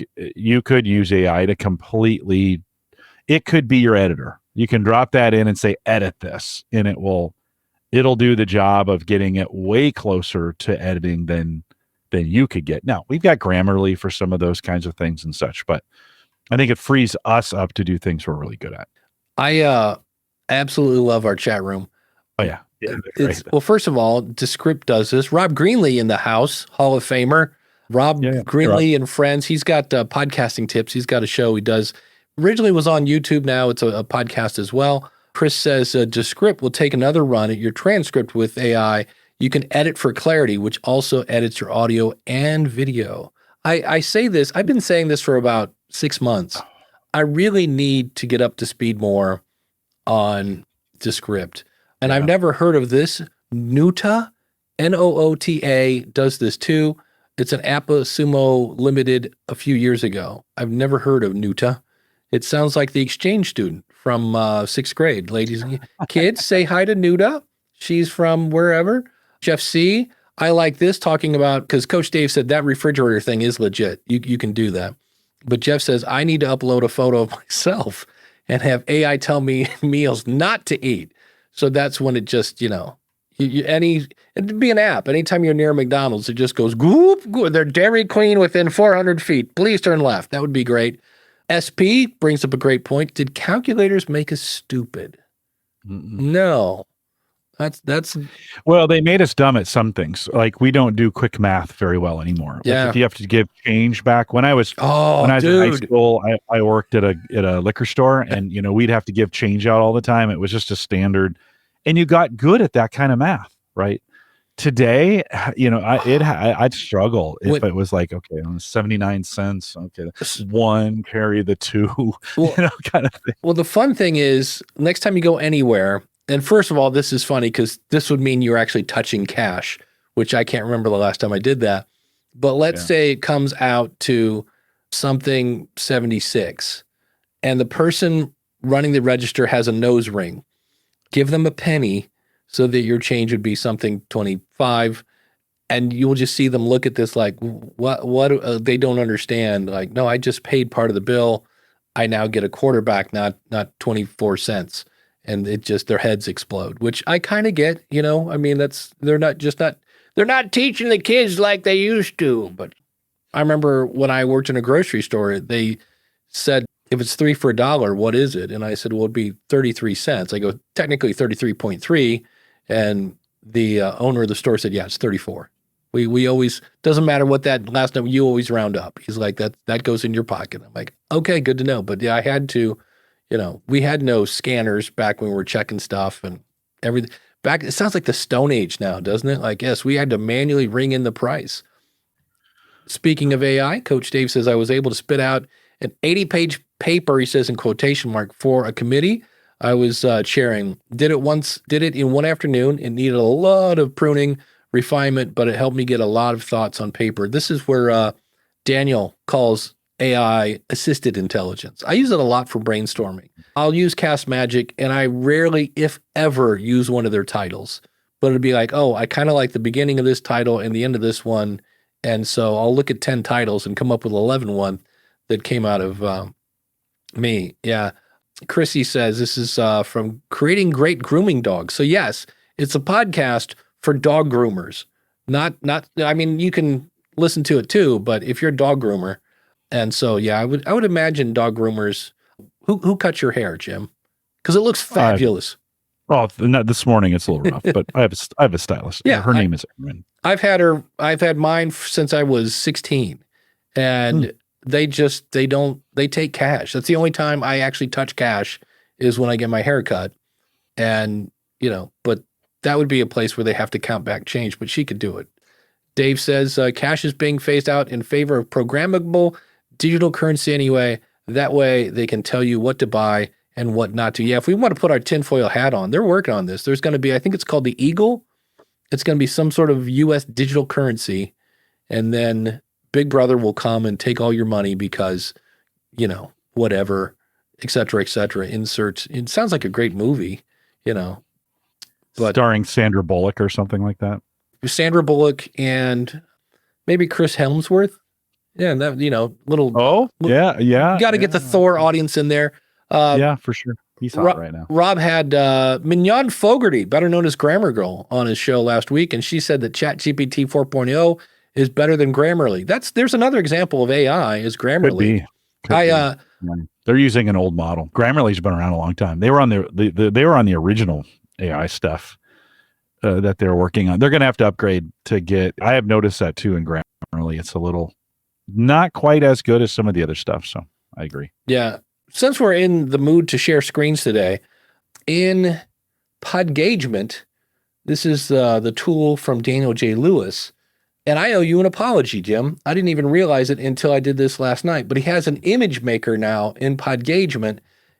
could use AI to completely, it could be your editor. You can drop that in and say, edit this, and it'll do the job of getting it way closer to editing than you could get. Now, we've got Grammarly for some of those kinds of things and such, but I think it frees us up to do things we're really good at. I absolutely love our chat room. Oh, yeah. Well, first of all, Descript does this. Rob Greenlee in the house, Hall of Famer. Rob Greenlee and friends. He's got podcasting tips. He's got a show he does. Originally was on YouTube. Now it's a podcast as well. Chris says Descript will take another run at your transcript with AI. You can edit for clarity, which also edits your audio and video. I say this. I've been saying this for about 6 months. I really need to get up to speed more on Descript. And I've never heard of this. Noota, Noota, does this too. It's an AppSumo Limited a few years ago. I've never heard of Noota. It sounds like the exchange student from 6th grade. Ladies and kids, say hi to Noota. She's from wherever. Jeff C., I like this, talking about, because Coach Dave said that refrigerator thing is legit. You can do that. But Jeff says, I need to upload a photo of myself and have AI tell me meals not to eat. So that's when it just, it'd be an app. Anytime you're near McDonald's, it just goes, goop, they're Dairy Queen within 400 feet. Please turn left. That would be great. SP brings up a great point. Did calculators make us stupid? No. That's Well, they made us dumb at some things. Like we don't do quick math very well anymore. Like Yeah. if you have to give change back. When I was in high dude. school, I worked at a liquor store, and we'd have to give change out all the time. It was just a standard, and you got good at that kind of math, right? Today, I'd struggle if it was like, okay, 79 cents. Okay, one carry the two, Well, kind of thing. Well, the fun thing is, next time you go anywhere, and first of all, this is funny because this would mean you're actually touching cash, which I can't remember the last time I did that. But let's say it comes out to something 76, and the person running the register has a nose ring. Give them a penny so that your change would be something 25, and you'll just see them look at this like, what they don't understand. Like, no, I just paid part of the bill. I now get a quarter back, not 24 cents. And it just, their heads explode, which I kind of get, I mean, they're not teaching the kids like they used to. But I remember when I worked in a grocery store, they said, if it's 3 for $1, what is it? And I said, well, it'd be 33 cents. I go, technically 33.3. And the owner of the store said, yeah, it's 34. We always, doesn't matter what that last number, you always round up. He's like, that goes in your pocket. I'm like, okay, good to know. But yeah, I had to, we had no scanners back when we were checking stuff and everything. Back, it sounds like the Stone Age now, doesn't it? Like, yes, we had to manually ring in the price. Speaking of AI, Coach Dave says, I was able to spit out an 80-page paper, he says in quotation mark, for a committee I was chairing. Did it in one afternoon. It needed a lot of pruning, refinement, but it helped me get a lot of thoughts on paper. This is where Daniel calls AI assisted intelligence. I use it a lot for brainstorming. I'll use Cast Magic, and I rarely, if ever, use one of their titles. But it'd be like, oh, I kind of like the beginning of this title and the end of this one. And so I'll look at 10 titles and come up with 11 one that came out of me. Yeah. Chrissy says this is from Creating Great Grooming Dogs. So yes, it's a podcast for dog groomers. Not. I mean, you can listen to it too, but if you're a dog groomer, and so yeah, I would imagine dog groomers. Who cuts your hair, Jim? Because it looks fabulous. Not this morning. It's a little rough, but I have a stylist. Yeah, her name is Erin. I've had mine since I was 16, and they take cash. That's the only time I actually touch cash is when I get my hair cut. And, but that would be a place where they have to count back change, but she could do it. Dave says cash is being phased out in favor of programmable digital currency anyway. That way they can tell you what to buy and what not to. Yeah, if we want to put our tinfoil hat on, they're working on this. There's going to be, I think it's called the Eagle. It's going to be some sort of U.S. digital currency. And then Big Brother will come and take all your money because, whatever, et cetera, inserts. It sounds like a great movie, but starring Sandra Bullock or something like that. Sandra Bullock and maybe Chris Hemsworth. Yeah. And that, little. Yeah. You got to get the Thor audience in there. Yeah, for sure. He's hot right now. Rob had Mignon Fogarty, better known as Grammar Girl, on his show last week, and she said that ChatGPT 4.0 is better than Grammarly. There's another example of AI is Grammarly. Could be. They're using an old model. Grammarly's been around a long time. They were on the original AI stuff that they're working on. They're going to have to upgrade to get. I have noticed that too in Grammarly. It's a little not quite as good as some of the other stuff. So I agree. Yeah. Since we're in the mood to share screens today, in Podgagement, this is the tool from Daniel J. Lewis. And I owe you an apology, Jim. I didn't even realize it until I did this last night. But he has an image maker now in Podgagement.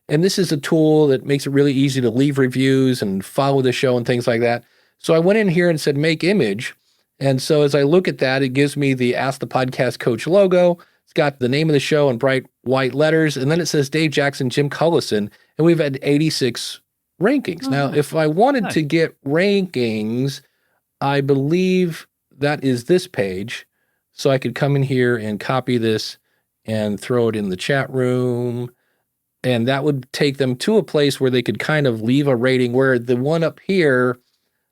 And this is a tool that makes it really easy to leave reviews and follow the show and things like that. So I went in here and said, make image. And so as I look at that, it gives me the Ask the Podcast Coach logo. It's got the name of the show in bright white letters. And then it says Dave Jackson, Jim Collison. And we've had 86 rankings. Now, if I wanted to get rankings, I believe that is this page. So I could come in here and copy this and throw it in the chat room. And that would take them to a place where they could kind of leave a rating, where the one up here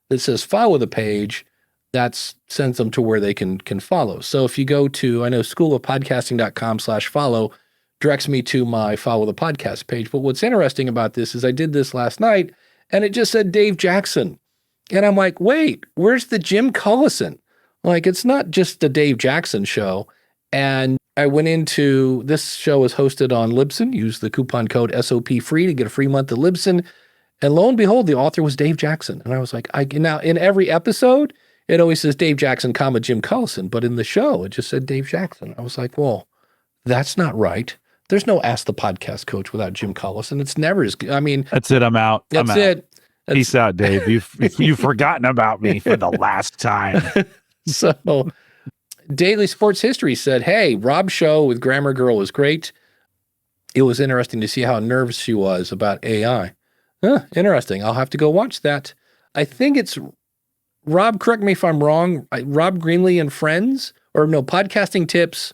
that says follow the page, that sends them to where they can follow. So if you go to, I know schoolofpodcasting.com/follow directs me to my follow the podcast page. But what's interesting about this is I did this last night and it just said Dave Jackson. And I'm like, wait, where's the Jim Collison? Like, it's not just the Dave Jackson show. And I went into, this show is hosted on Libsyn. Use the coupon code SOP free to get a free month of Libsyn. And lo and behold, the author was Dave Jackson. And I was like, now in every episode, it always says Dave Jackson, comma, Jim Collison. But in the show, it just said Dave Jackson. I was like, well, that's not right. There's no Ask the Podcast Coach without Jim Collison. It's never as good. I mean, that's it. I'm out. That's it. Peace out, Dave. You've forgotten about me for the last time. So Daily Sports History said, hey, Rob's show with Grammar Girl was great. It was interesting to see how nervous she was about AI. Interesting. I'll have to go watch that. I think it's Rob, correct me if I'm wrong, Rob Greenlee and Friends, or no, Podcasting Tips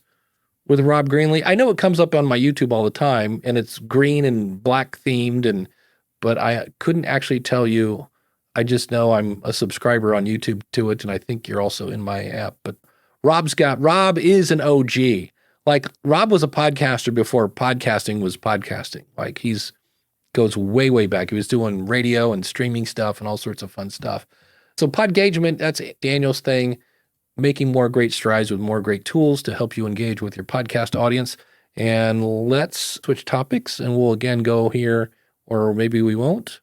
with Rob Greenlee. I know it comes up on my YouTube all the time, and it's green and black themed, but I couldn't actually tell you. I just know I'm a subscriber on YouTube to it, and I think you're also in my app. But Rob is an OG. Like, Rob was a podcaster before podcasting was podcasting. Like, goes way, way back. He was doing radio and streaming stuff and all sorts of fun stuff. So Podgagement, that's Daniel's thing, making more great strides with more great tools to help you engage with your podcast audience. And let's switch topics, and we'll again go here, or maybe we won't.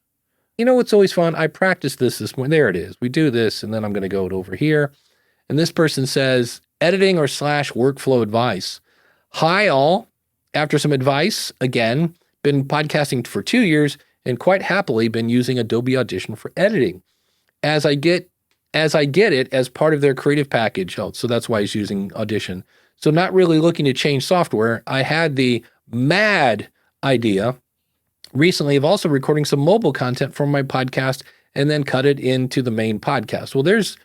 You know what's always fun? I practiced this morning. There it is. We do this, and then I'm going to go over here. And this person says, editing or / workflow advice. Hi, all. After some advice, again, been podcasting for 2 years and quite happily been using Adobe Audition for editing as I get it as part of their creative package. Oh, so that's why he's using Audition. So not really looking to change software. I had the mad idea recently of also recording some mobile content from my podcast and then cut it into the main podcast. Well, there's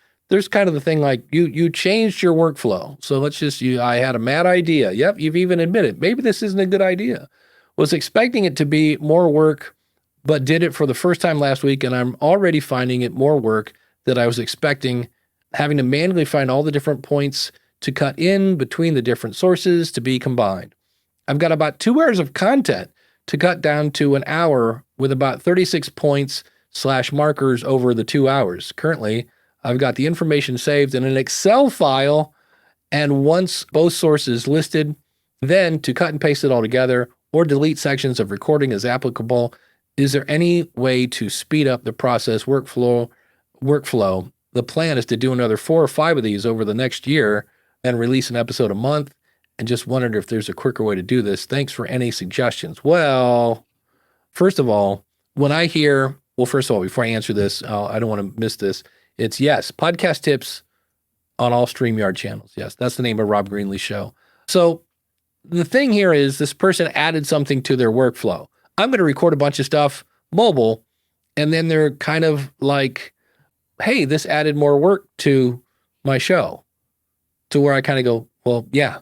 kind of the thing, like you changed your workflow. So I had a mad idea. Yep, you've even admitted maybe this isn't a good idea. Was expecting it to be more work, but did it for the first time last week, and I'm already finding it more work than I was expecting, having to manually find all the different points to cut in between the different sources to be combined. I've got about 2 hours of content to cut down to an hour with about 36 points / markers over the 2 hours. Currently, I've got the information saved in an Excel file, and once both sources listed, then to cut and paste it all together or delete sections of recording as applicable. Is there any way to speed up the process workflow? The plan is to do another 4 or 5 of these over the next year and release an episode a month, and just wondered if there's a quicker way to do this. Thanks for any suggestions. Well, first of all, before I answer this, I don't want to miss this. It's yes, podcast tips on all StreamYard channels. Yes, that's the name of Rob Greenlee's show. So the thing here is this person added something to their workflow. I'm going to record a bunch of stuff mobile, and then they're kind of like, hey, this added more work to my show, to where I kind of go, well, yeah,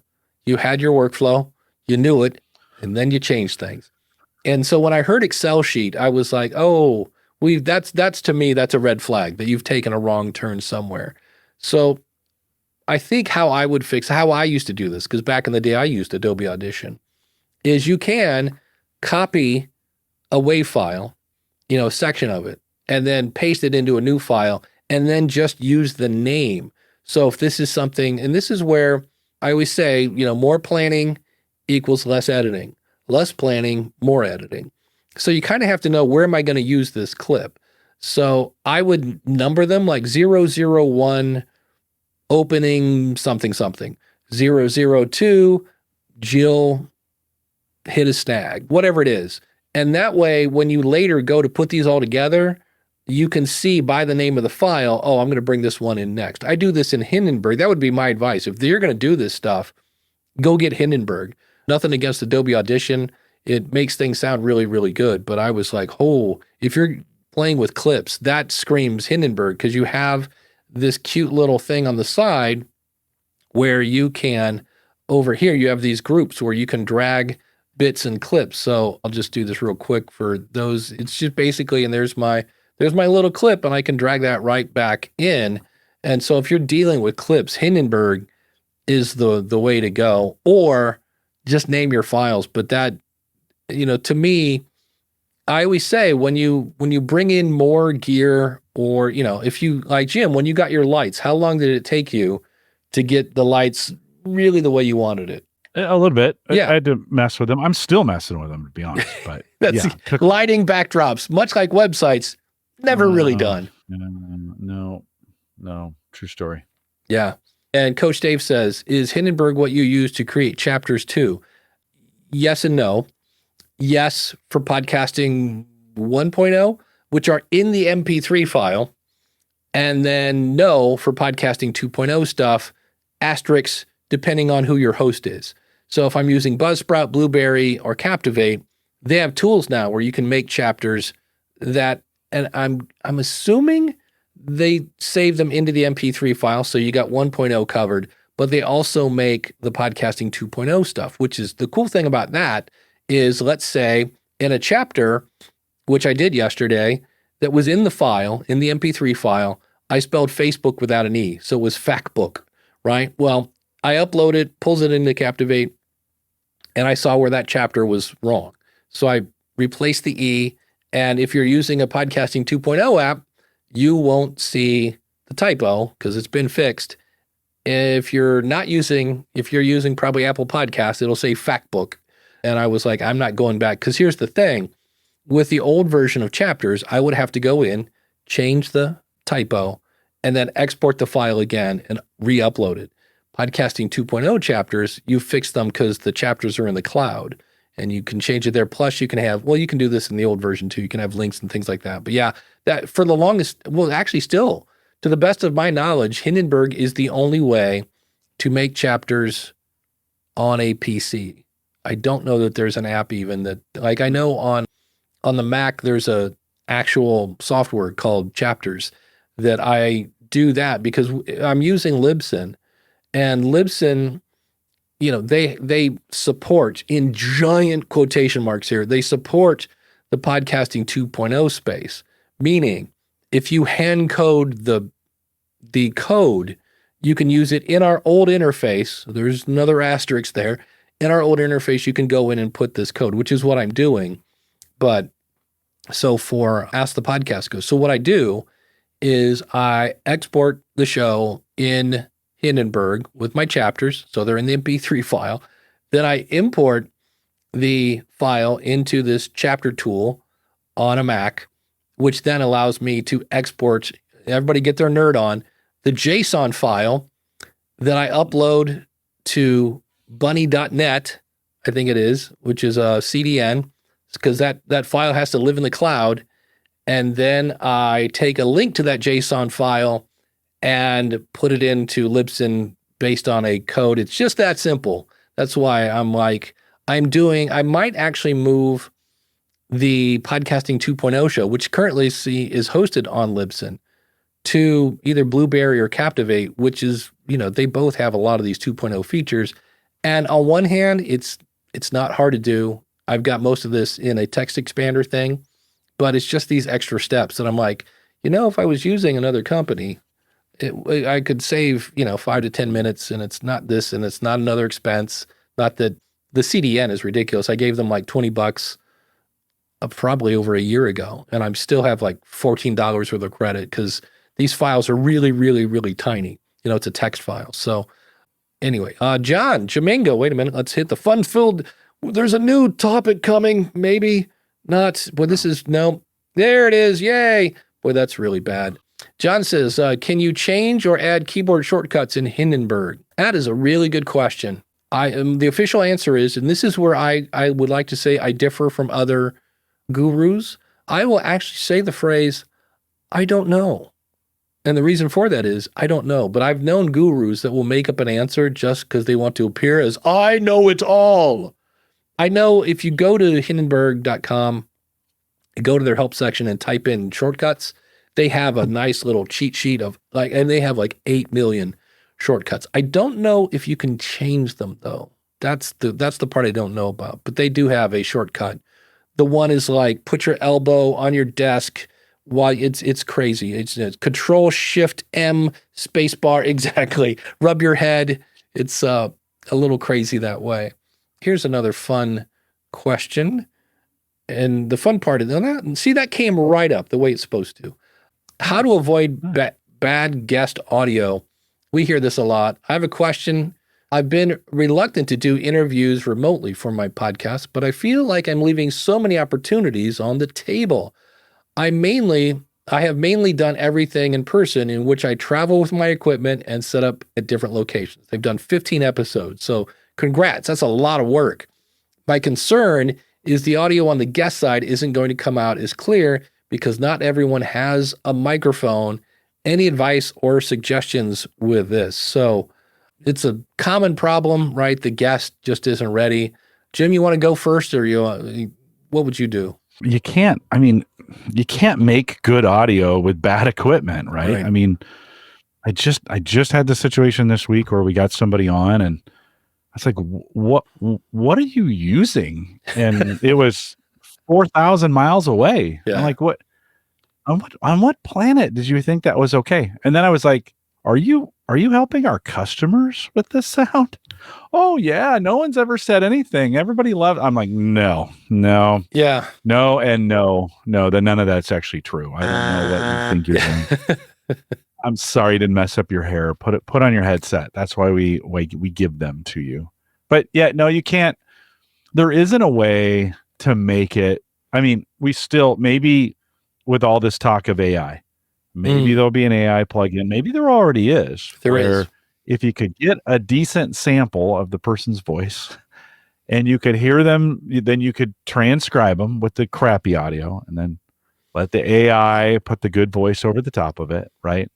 you had your workflow, you knew it, and then you changed things. And so when I heard Excel sheet, I was like, oh, that's to me, that's a red flag that you've taken a wrong turn somewhere. So I think how I used to do this, because back in the day I used Adobe Audition, is you can copy a WAV file, a section of it, and then paste it into a new file, and then just use the name. So if this is something, and this is where I always say, more planning equals less editing, less planning, more editing. So you kind of have to know, where am I going to use this clip? So I would number them like 001 opening something, 002 Jill hit a snag, whatever it is. And that way, when you later go to put these all together, you can see by the name of the file, oh, I'm going to bring this one in next. I do this in Hindenburg. That would be my advice. If you're going to do this stuff, go get Hindenburg. Nothing against Adobe Audition. It makes things sound really, really good. But I was like, oh, if you're playing with clips, that screams Hindenburg, because you have this cute little thing on the side where you can, over here, you have these groups where you can drag bits and clips. So I'll just do this real quick for those. It's just basically, and there's my little clip, and I can drag that right back in. And so if you're dealing with clips, Hindenburg is the way to go, or just name your files. But that, to me, I always say when you bring in more gear, or if you like Jim, when you got your lights, how long did it take you to get the lights really the way you wanted it? A little bit. Yeah. I had to mess with them. I'm still messing with them, to be honest. But That's yeah, lighting backdrops, much like websites, never really done. No, true story. Yeah. And Coach Dave says, is Hindenburg what you use to create chapters too? Yes and no. Yes, for podcasting 1.0, which are in the MP3 file. And then no for podcasting 2.0 stuff, asterisks, depending on who your host is. So if I'm using Buzzsprout, Blueberry, or Captivate, they have tools now where you can make chapters that, and I'm assuming they save them into the MP3 file, so you got 1.0 covered, but they also make the podcasting 2.0 stuff, which is the cool thing about that is, let's say in a chapter, which I did yesterday, that was in the file, in the MP3 file, I spelled Facebook without an E, so it was Factbook, right? Well, I upload it, pulls it into Captivate, and I saw where that chapter was wrong. So I replaced the E, and if you're using a podcasting 2.0 app, you won't see the typo because it's been fixed. If you're using probably Apple Podcasts, it'll say Factbook. And I was like, I'm not going back, because here's the thing. With the old version of chapters, I would have to go in, change the typo, and then export the file again and re-upload it. Podcasting 2.0 chapters, you fix them because the chapters are in the cloud and you can change it there. Plus you can you can do this in the old version too. You can have links and things like that. But yeah, that for the longest, well, actually still, to the best of my knowledge, Hindenburg is the only way to make chapters on a PC. I don't know that there's an app even that, like, I know on the Mac, there's a actual software called Chapters that I do that because I'm using Libsyn, and Libsyn, they support, in giant quotation marks here, they support the podcasting 2.0 space, meaning if you hand code the code, you can use it in our old interface. There's another asterisk there. In our old interface, you can go in and put this code, which is what I'm doing. But so for Ask the Podcast Go, so what I do is I export the show in Hindenburg with my chapters. So they're in the MP3 file. Then I import the file into this chapter tool on a Mac, which then allows me to export, everybody get their nerd on, the JSON file that I upload to bunny.net, I think it is, which is a CDN, because that file has to live in the cloud. And then I take a link to that JSON file and put it into Libsyn based on a code. It's just that simple. That's why I'm like, I might actually move the Podcasting 2.0 show, which currently is hosted on Libsyn, to either Blueberry or Captivate, which is, they both have a lot of these 2.0 features. And on one hand, it's not hard to do. I've got most of this in a text expander thing, but it's just these extra steps that I'm like, if I was using another company, I could save, 5 to 10 minutes, and it's not this, and it's not another expense. Not that the CDN is ridiculous. I gave them like $20 probably over a year ago, and I still have like $14 worth of credit because these files are really, really, really tiny. It's a text file. So anyway, John Jamingo, wait a minute. Let's hit the fun-filled. There's a new topic coming. Maybe not. Boy, no. There it is. Yay. Boy, that's really bad. John says, can you change or add keyboard shortcuts in Hindenburg? That is a really good question. The official answer is, and this is where I would like to say I differ from other gurus, I will actually say the phrase, I don't know. And the reason for that is, I don't know. But I've known gurus that will make up an answer just because they want to appear as, I know it all. I know if you go to Hindenburg.com, go to their help section and type in shortcuts, they have a nice little cheat sheet and they have like 8 million shortcuts. I don't know if you can change them though. That's the part I don't know about, but they do have a shortcut. The one is like, put your elbow on your desk while it's crazy. It's Control Shift M spacebar. Exactly. Rub your head. It's a little crazy that way. Here's another fun question. And the fun part of that, see, that came right up the way it's supposed to. How to avoid bad guest audio. We hear this a lot. I have a question. I've been reluctant to do interviews remotely for my podcast, but I feel like I'm leaving so many opportunities on the table. I have mainly done everything in person, in which I travel with my equipment and set up at different locations. They've done 15 episodes. So congrats. That's a lot of work. My concern is the audio on the guest side isn't going to come out as clear because not everyone has a microphone. Any advice or suggestions with this? So it's a common problem, right? The guest just isn't ready. Jim, you want to go first, or what would you do? You can't make good audio with bad equipment, right? I mean, I just had the situation this week where we got somebody on, and I was like, what are you using? And it was 4,000 miles away. Yeah. I'm like, what? On what planet did you think that was okay? And then I was like, are you helping our customers with this sound? Oh yeah, no one's ever said anything. Everybody loved. I'm like, no. Yeah. No, and no. Then none of that's actually true. I don't know what you think you're doing. I'm sorry you didn't mess up your hair. Put on your headset. That's why we give them to you. But yeah, no, you can't. There isn't a way to make it. I mean, we still, maybe with all this talk of AI, maybe there'll be an AI plugin. Maybe there already is. There is. If you could get a decent sample of the person's voice and you could hear them, then you could transcribe them with the crappy audio and then let the AI put the good voice over the top of it, right?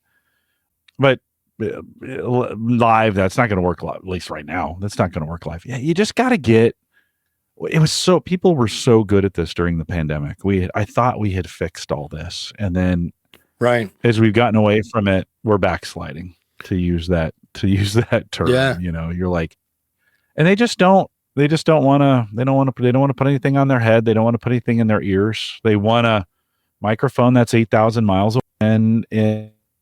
But live, that's not going to work live, at least right now. That's not going to work live. Yeah, you just got to get. People were so good at this during the pandemic. I thought we had fixed all this, and then as we've gotten away from it, we're backsliding, to use that term. Yeah. You're like, and they don't want to put anything on their head. They don't want to put anything in their ears. They want a microphone that's 8,000 miles away, and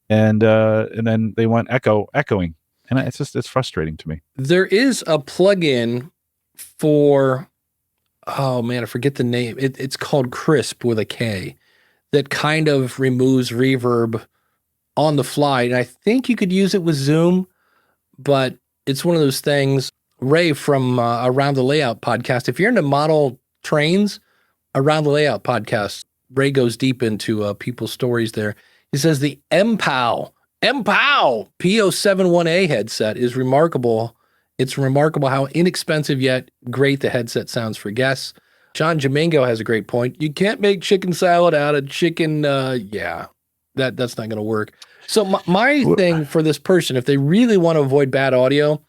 then they want echoing, and it's frustrating to me. There is a plugin for, oh man, I forget the name. It's called Crisp with a K, that kind of removes reverb on the fly. And I think you could use it with Zoom, but it's one of those things. Ray from Around the Layout podcast, if you're into model trains, Around the Layout podcast, Ray goes deep into people's stories there. He says the MPOW PO71A headset is remarkable. It's remarkable how inexpensive yet great the headset sounds for guests. John Jamingo has a great point. You can't make chicken salad out of chicken. That's not going to work. So my thing for this person, if they really want to avoid bad audio,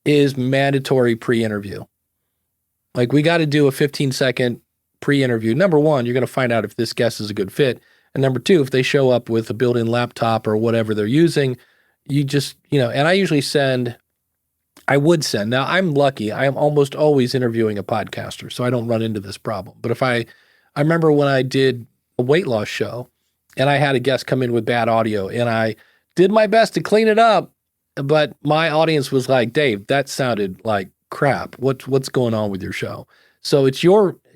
is mandatory pre-interview. Like, we got to do a 15-second pre-interview. Number one, you're going to find out if this guest is a good fit. And number two, if they show up with a built-in laptop or whatever they're using, you just, and I would send. Now, I'm lucky. I am almost always interviewing a podcaster, so I don't run into this problem. But if I remember when I did a weight loss show and I had a guest come in with bad audio, and I did my best to clean it up, but my audience was like, Dave, that sounded like crap. What's going on with your show? So it's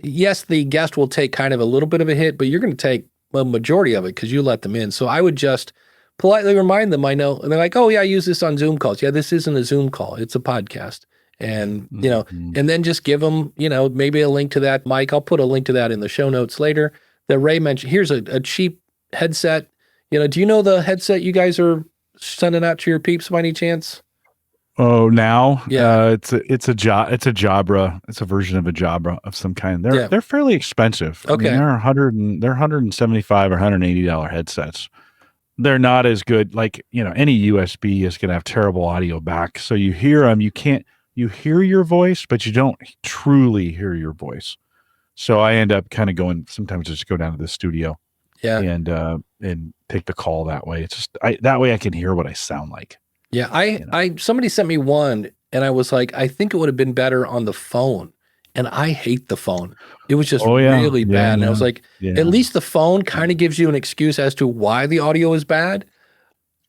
yes, the guest will take kind of a little bit of a hit, but you're going to take a majority of it because you let them in. So I would just politely remind them, I know, and they're like, oh yeah, I use this on Zoom calls. Yeah, this isn't a Zoom call. It's a podcast. And, and then just give them, maybe a link to that. Mike, I'll put a link to that in the show notes later that Ray mentioned. Here's a cheap headset. Do you know the headset you guys are sending out to your peeps by any chance? Oh, now? Yeah. It's a Jabra. It's a version of a Jabra of some kind. They're fairly expensive. Okay. I mean, they're $175 or $180 headsets. They're not as good. Like, any USB is going to have terrible audio back. So you hear them, you hear your voice, but you don't truly hear your voice. So I end up kind of going, sometimes I just go down to the studio and take the call that way. It's just, that way I can hear what I sound like. Yeah. Somebody sent me one and I was like, I think it would have been better on the phone. And I hate the phone. It was just really bad. And I was like, at least the phone kind of gives you an excuse as to why the audio is bad.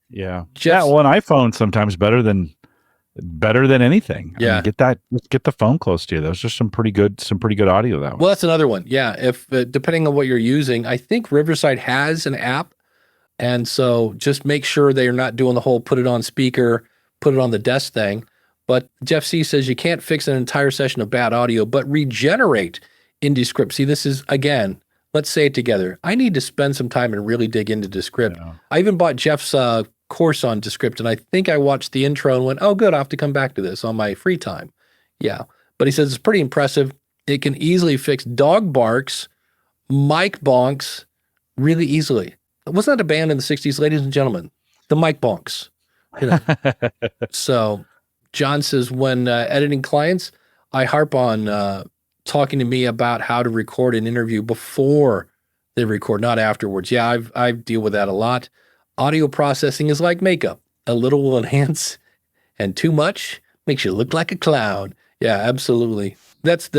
Yeah. Well, an iPhone sometimes better than better than anything. Yeah. Get the phone close to you. Those are some pretty good audio that way. Well, that's another one. Yeah. If depending on what you're using, I think Riverside has an app. And so just make sure they're not doing the whole put it on speaker, put it on the desk thing. But Jeff C says you can't fix an entire session of bad audio, but regenerate in Descript. See, this is, again, let's say it together. I need to spend some time and really dig into Descript. Yeah. I even bought Jeff's course on Descript, and I think I watched the intro and went, oh, good, I'll have to come back to this on my free time. Yeah. But he says it's pretty impressive. It can easily fix dog barks, mic bonks really easily. Wasn't that a band in the 60s, ladies and gentlemen? The mic bonks. You know? So John says, when editing clients, I harp on talking to me about how to record an interview before they record, not afterwards. Yeah, I deal with that a lot. Audio processing is like makeup. A little will enhance, and too much makes you look like a clown. Yeah, absolutely. That's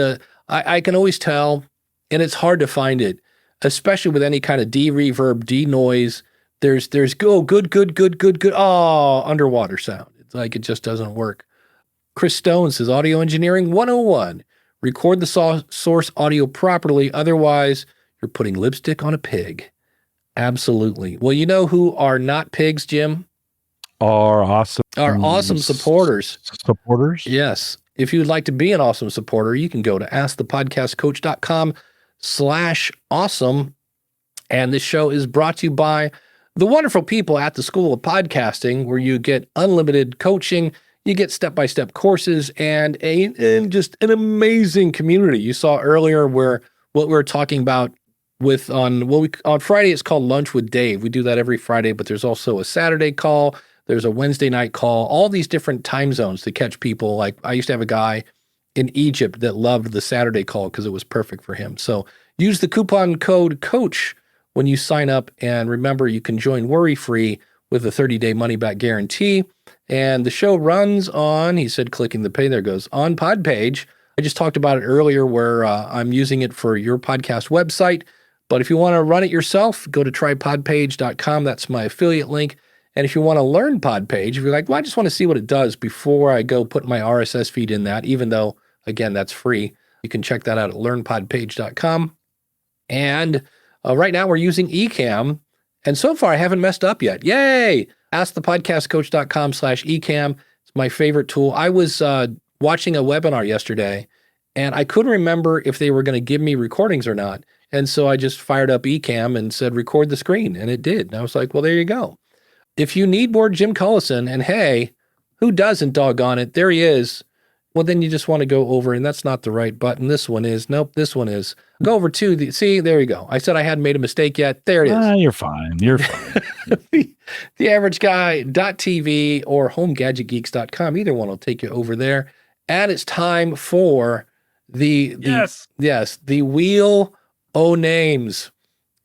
I can always tell, and it's hard to find it, especially with any kind of de-reverb, de-noise. There's good. Oh, underwater sound. It's like it just doesn't work. Chris Stone says, Audio Engineering 101. Record the source audio properly. Otherwise, you're putting lipstick on a pig. Absolutely. Well, you know who are not pigs, Jim? Our awesome supporters. Supporters? Yes. If you'd like to be an awesome supporter, you can go to askthepodcastcoach.com/awesome. And this show is brought to you by the wonderful people at the School of Podcasting, where you get unlimited coaching, you get step-by-step courses, and just an amazing community. You saw earlier where what we were talking about on Friday, it's called Lunch with Dave. We do that every Friday, but there's also a Saturday call. There's a Wednesday night call, all these different time zones to catch people. Like I used to have a guy in Egypt that loved the Saturday call because it was perfect for him. So use the coupon code COACH when you sign up. And remember, you can join worry-free with a 30-day money-back guarantee. And the show runs on, he said, clicking the pay, there goes, on Podpage. I just talked about it earlier where I'm using it for your podcast website. But if you want to run it yourself, go to trypodpage.com. That's my affiliate link. And if you want to learn Podpage, if you're like, well, I just want to see what it does before I go put my RSS feed in that, even though, again, that's free, you can check that out at learnpodpage.com. And right now we're using Ecamm. And so far, I haven't messed up yet. Yay! AskThePodcastCoach.com/Ecamm. It's my favorite tool. I was watching a webinar yesterday, and I couldn't remember if they were going to give me recordings or not. And so I just fired up Ecamm and said, record the screen. And it did. And I was like, well, there you go. If you need more Jim Collison, and hey, who doesn't, doggone it? There he is. Well, then you just want to go over, and that's not the right button. This one is. Nope, this one is. Go over to see, there you go. I said I hadn't made a mistake yet. There it is. You're fine. You're fine. TheAverageGuy.tv or HomeGadgetGeeks.com. Either one will take you over there. And it's time for the Wheel O Names.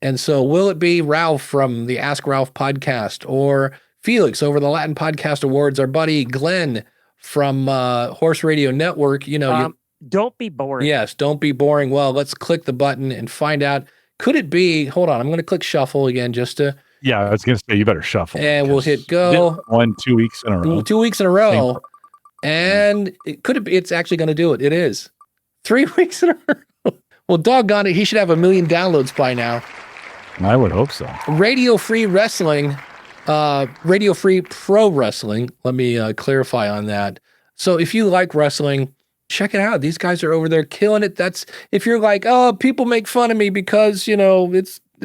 And so will it be Ralph from the Ask Ralph podcast, or Felix over the Latin Podcast Awards, our buddy Glenn from Horse Radio Network? You know, don't be boring. Yes, don't be boring. Well, let's click the button and find out. Could it be, hold on, I'm going to click shuffle again just to. Yeah, I was going to say, you better shuffle. And we'll hit go. 2 weeks in a row. 2 weeks in a row. And it's actually going to do it. It is 3 weeks in a row. Well, doggone it, he should have 1 million downloads by now. I would hope so. Radio Free Wrestling, Radio Free Pro Wrestling. Let me clarify on that. So if you like wrestling, check it out. These guys are over there killing it. That's if you're like, oh, people make fun of me because, you know,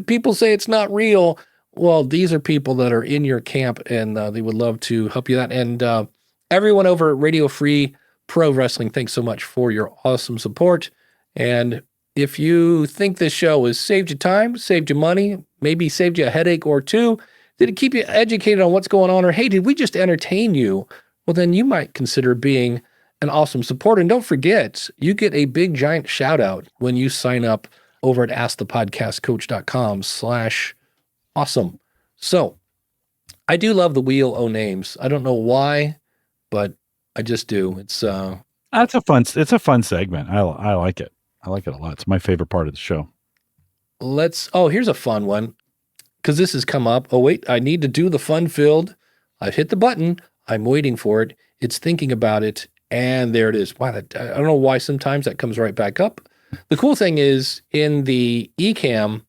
people say it's not real. Well, these are people that are in your camp, and they would love to help you out. And everyone over at Radio Free Pro Wrestling, thanks so much for your awesome support. And if you think this show has saved you time, saved you money, maybe saved you a headache or two, did it keep you educated on what's going on, or hey, did we just entertain you? Well, then you might consider being an awesome supporter. And don't forget, you get a big giant shout out when you sign up over at askthepodcastcoach.com/awesome. So I do love the Wheel O Names. I don't know why, but I just do. It's a fun segment. I like it. I like it a lot. It's my favorite part of the show. Here's a fun one, because this has come up. Oh, wait, I need to do the fun-filled. I've hit the button. I'm waiting for it. It's thinking about it. And there it is. Wow, I don't know why sometimes that comes right back up. The cool thing is in the eCam,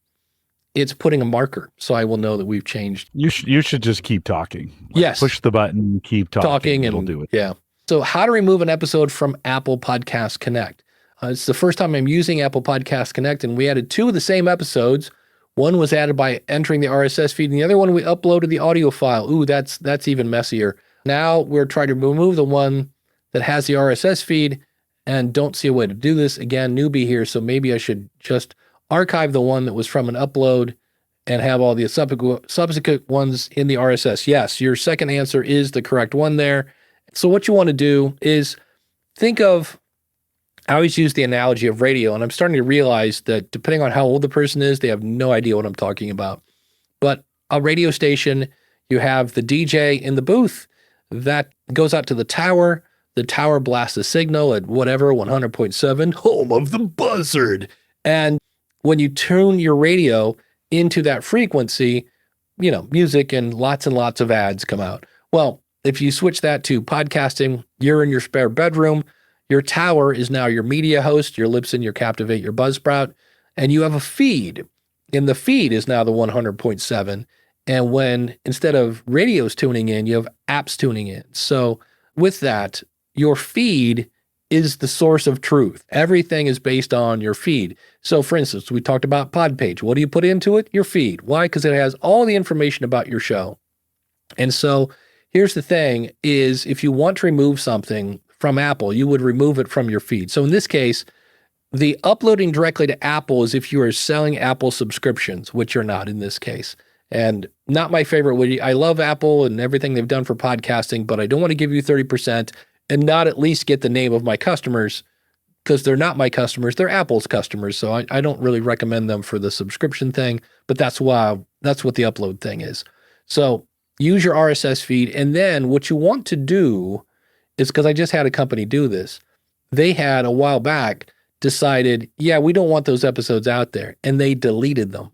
it's putting a marker. So I will know that we've changed. You should just keep talking. Yes. Push the button, keep talking. And it'll do it. Yeah. So how to remove an episode from Apple Podcast Connect. It's the first time I'm using Apple Podcast Connect, and we added 2 of the same episodes. One was added by entering the RSS feed, and the other one we uploaded the audio file. Ooh, that's even messier. Now we're trying to remove the one that has the RSS feed and don't see a way to do this. Again, newbie here, so maybe I should just archive the one that was from an upload and have all the subsequent ones in the RSS. Yes, your second answer is the correct one there. So what you want to do is think of, I always use the analogy of radio, and I'm starting to realize that depending on how old the person is, they have no idea what I'm talking about. But a radio station, you have the DJ in the booth that goes out to the tower. The tower blasts a signal at whatever, 100.7, home of the buzzard. And when you tune your radio into that frequency, music and lots of ads come out. Well, if you switch that to podcasting, you're in your spare bedroom. Your tower is now your media host, your Libsyn, your Captivate, your Buzzsprout, and you have a feed. And the feed is now the 100.7. And when instead of radios tuning in, you have apps tuning in. So with that, your feed is the source of truth. Everything is based on your feed. So for instance, we talked about Podpage. What do you put into it? Your feed. Why? Because it has all the information about your show. And so here's the thing is if you want to remove something from Apple, you would remove it from your feed. So in this case, the uploading directly to Apple is if you are selling Apple subscriptions, which you're not in this case. And not my favorite. I love Apple and everything they've done for podcasting, but I don't want to give you 30% and not at least get the name of my customers because they're not my customers. They're Apple's customers. So I don't really recommend them for the subscription thing, but that's what the upload thing is. So use your RSS feed. And then what you want to do is, because I just had a company do this, they had a while back decided, yeah, we don't want those episodes out there. And they deleted them.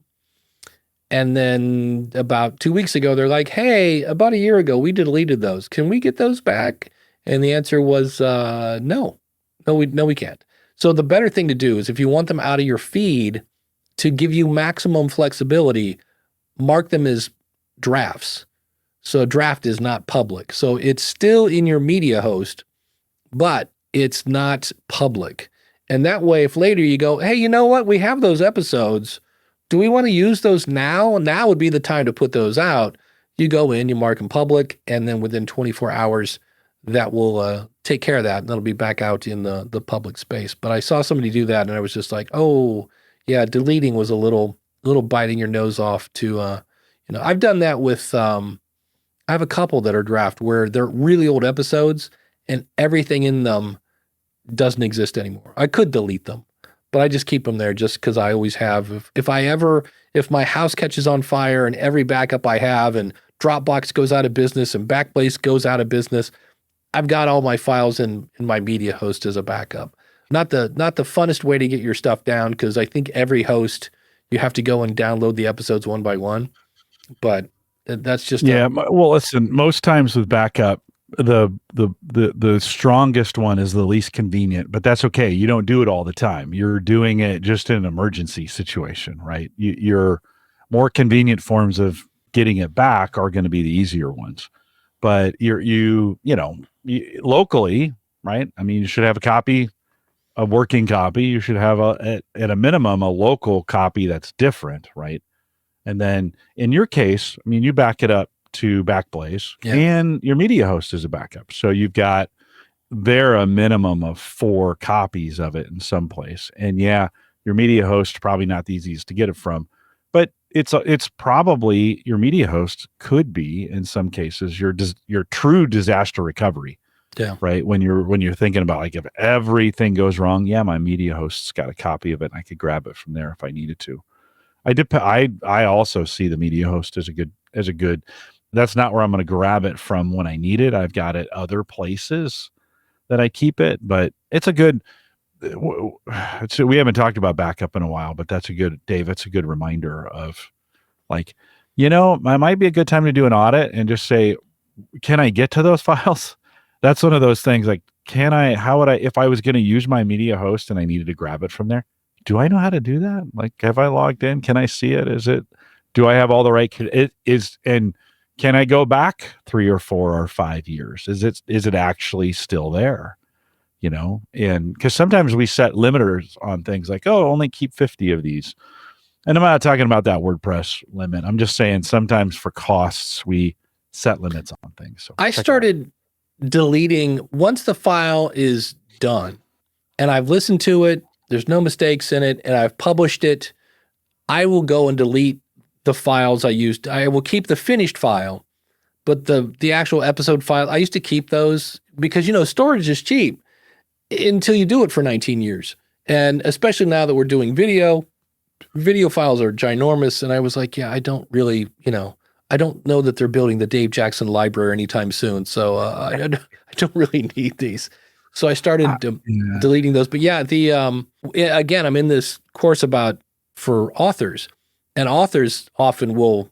And then about 2 weeks ago, they're like, hey, about a year ago, we deleted those. Can we get those back? And the answer was no, we can't. So the better thing to do is if you want them out of your feed to give you maximum flexibility, mark them as drafts. So a draft is not public. So it's still in your media host, but it's not public. And that way, if later you go, hey, you know what? We have those episodes. Do we want to use those now? Now would be the time to put those out. You go in, you mark them public, and then within 24 hours, that will take care of that. And that'll be back out in the public space. But I saw somebody do that, and I was just like, oh, yeah, deleting was a little biting your nose off to, I've done that with, I have a couple that are draft where they're really old episodes and everything in them doesn't exist anymore. I could delete them, but I just keep them there just because I always have. If my house catches on fire and every backup I have and Dropbox goes out of business and Backblaze goes out of business, I've got all my files in my media host as a backup. Not the funnest way to get your stuff down because I think every host you have to go and download the episodes one by one, but that's just well, listen, most times with backup, the strongest one is the least convenient, but that's okay. You don't do it all the time. You're doing it just in an emergency situation, right? Your more convenient forms of getting it back are going to be the easier ones. But locally, right? I mean, you should have a working copy. You should have at a minimum a local copy that's different, right? And then in your case, I mean, you back it up to Backblaze and your media host is a backup. So you've got there a minimum of 4 copies of it in some place. And yeah, your media host probably not the easiest to get it from, but it's probably your media host could be in some cases your true disaster recovery. Yeah. Right. When you're thinking about like if everything goes wrong, yeah, my media host's got a copy of it and I could grab it from there if I needed to. I also see the media host as a good. That's not where I'm going to grab it from when I need it. I've got it other places that I keep it, but it's a good. We haven't talked about backup in a while, but that's a good reminder of like, it might be a good time to do an audit and just say, can I get to those files? That's one of those things like, how would I, if I was going to use my media host and I needed to grab it from there, do I know how to do that? Like, have I logged in? Can I see it? Do I have all the right, and can I go back 3 or 4 or 5 years? Is it actually still there? And because sometimes we set limiters on things like, oh, only keep 50 of these. And I'm not talking about that WordPress limit. I'm just saying sometimes for costs, we set limits on things. So I started deleting once the file is done and I've listened to it, there's no mistakes in it, and I've published it, I will go and delete the files I used. I will keep the finished file, but the actual episode file, I used to keep those because, storage is cheap until you do it for 19 years. And especially now that we're doing video files are ginormous. And I was like, yeah, I don't really, I don't know that they're building the Dave Jackson library anytime soon. So I don't really need these. So I started deleting those. But yeah, again, I'm in this course for authors, and authors often will,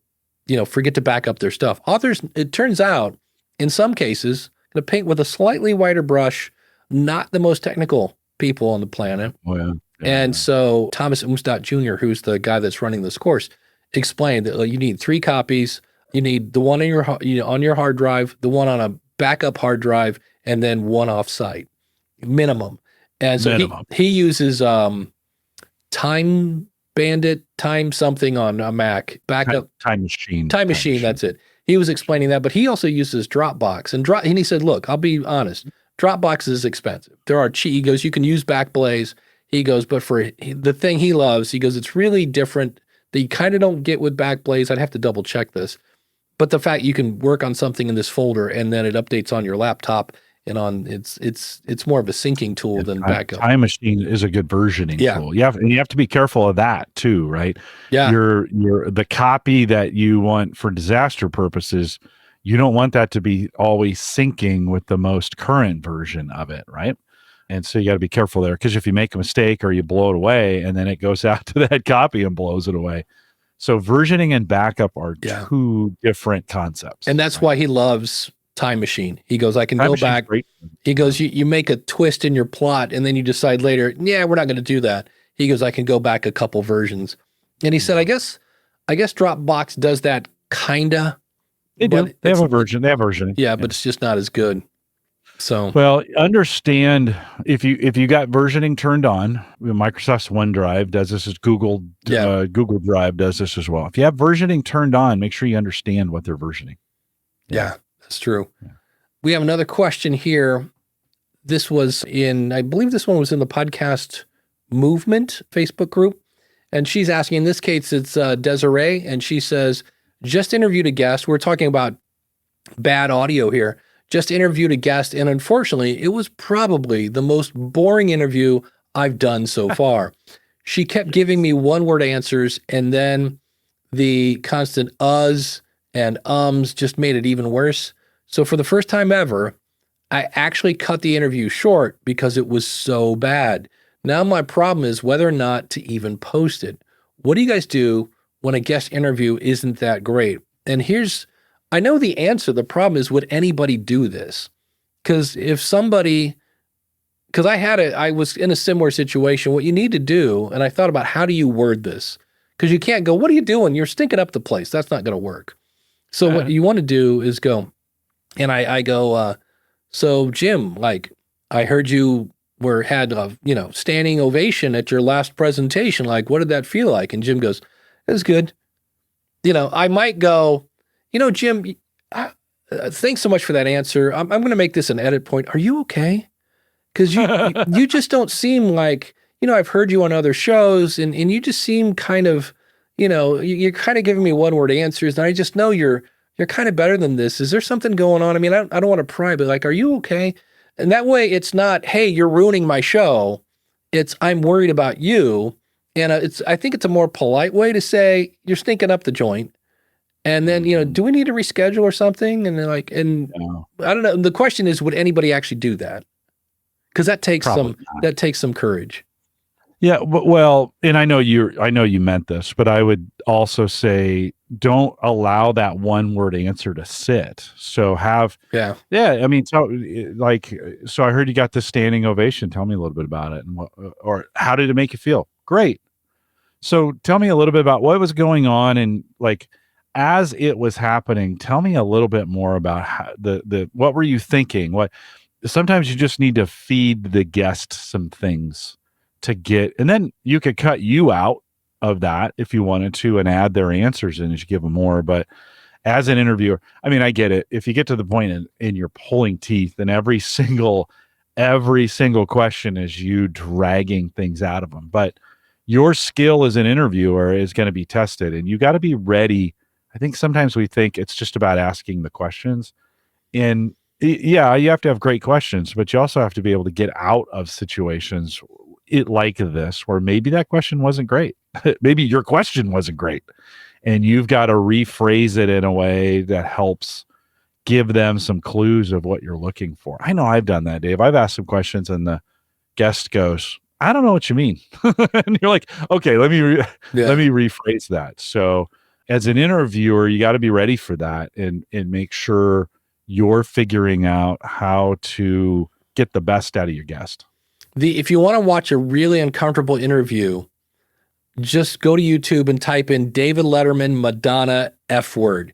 forget to back up their stuff. Authors, it turns out, in some cases, going to paint with a slightly wider brush, not the most technical people on the planet. Oh, yeah. And so Thomas Mugshot Jr., who's the guy that's running this course, explained that you need 3 copies. You need the one on your hard drive, the one on a backup hard drive, and then one off-site, minimum. And so he uses Time Bandit, Time something on a Mac, backup. Time Machine. Time Machine, that's it. He was explaining that, but he also uses Dropbox. And he said, look, I'll be honest, Dropbox is expensive. There are cheap. He goes, you can use Backblaze. He goes, but for the thing he loves, he goes, it's really different that you kind of don't get with Backblaze. I'd have to double check this. But the fact you can work on something in this folder and then it updates on your laptop and it's more of a syncing tool than backup. Time Machine is a good versioning tool. And you have to be careful of that too, right? Yeah. The copy that you want for disaster purposes, you don't want that to be always syncing with the most current version of it, right? And so you got to be careful there, because if you make a mistake or you blow it away and then it goes out to that copy and blows it away. So versioning and backup are 2 different concepts. And that's why he loves Time Machine. He goes, I can go back. Great. He goes, you make a twist in your plot and then you decide later, yeah, we're not going to do that. He goes, I can go back a couple versions. And he said, I guess Dropbox does that kinda. They do. They have a version. They have versioning. Yeah, but it's just not as good. So, well, understand if you got versioning turned on, Microsoft's OneDrive does this, as Google Drive does this as well. If you have versioning turned on, make sure you understand what they're versioning. Yeah, that's true. Yeah. We have another question here. This was I believe this one was in the podcast movement Facebook group. And she's asking, in this case, it's Desiree. And she says, just interviewed a guest. We're talking about bad audio here. Just interviewed a guest, and unfortunately, it was probably the most boring interview I've done so far. She kept giving me one-word answers, and then the constant uhs and ums just made it even worse. So for the first time ever, I actually cut the interview short because it was so bad. Now my problem is whether or not to even post it. What do you guys do when a guest interview isn't that great? And I know the answer. The problem is, would anybody do this? Because I was in a similar situation. What you need to do, and I thought about how do you word this? Because you can't go, what are you doing? You're stinking up the place. That's not going to work. So what you want to do is go, and I go, so Jim, like, I heard you had a standing ovation at your last presentation. Like, what did that feel like? And Jim goes, it was good. I might go, Jim, thanks so much for that answer. I'm going to make this an edit point. Are you okay? Because you just don't seem like, I've heard you on other shows and you just seem kind of, you're kind of giving me one-word answers. And I just know you're kind of better than this. Is there something going on? I mean, I don't want to pry, but like, are you okay? And that way it's not, hey, you're ruining my show. It's, I'm worried about you. And I think it's a more polite way to say you're stinking up the joint. And then, do we need to reschedule or something? And they're like, I don't know. The question is, would anybody actually do that? Because that takes some courage. Yeah. Well, and I know you meant this, but I would also say don't allow that one word answer to sit. So Yeah. I mean, so I heard you got this standing ovation. Tell me a little bit about it, and or how did it make you feel? Great. So tell me a little bit about what was going on, and like as it was happening, tell me a little bit more about how what were you thinking? What sometimes you just need to feed the guest some things to get, and then you could cut you out of that if you wanted to and add their answers in as you give them more. But as an interviewer, I mean, I get it. If you get to the point and you're pulling teeth and every single question is you dragging things out of them, but your skill as an interviewer is going to be tested, and you got to be ready. I think sometimes we think it's just about asking the questions, and yeah, you have to have great questions, but you also have to be able to get out of situations like this where maybe that question wasn't great. Maybe your question wasn't great, and you've got to rephrase it in a way that helps give them some clues of what you're looking for. I know I've done that, Dave. I've asked some questions and the guest goes, I don't know what you mean. And you're like, okay, let me rephrase that. So as an interviewer, you got to be ready for that and make sure you're figuring out how to get the best out of your guest. If you want to watch a really uncomfortable interview, just go to YouTube and type in David Letterman, Madonna F word.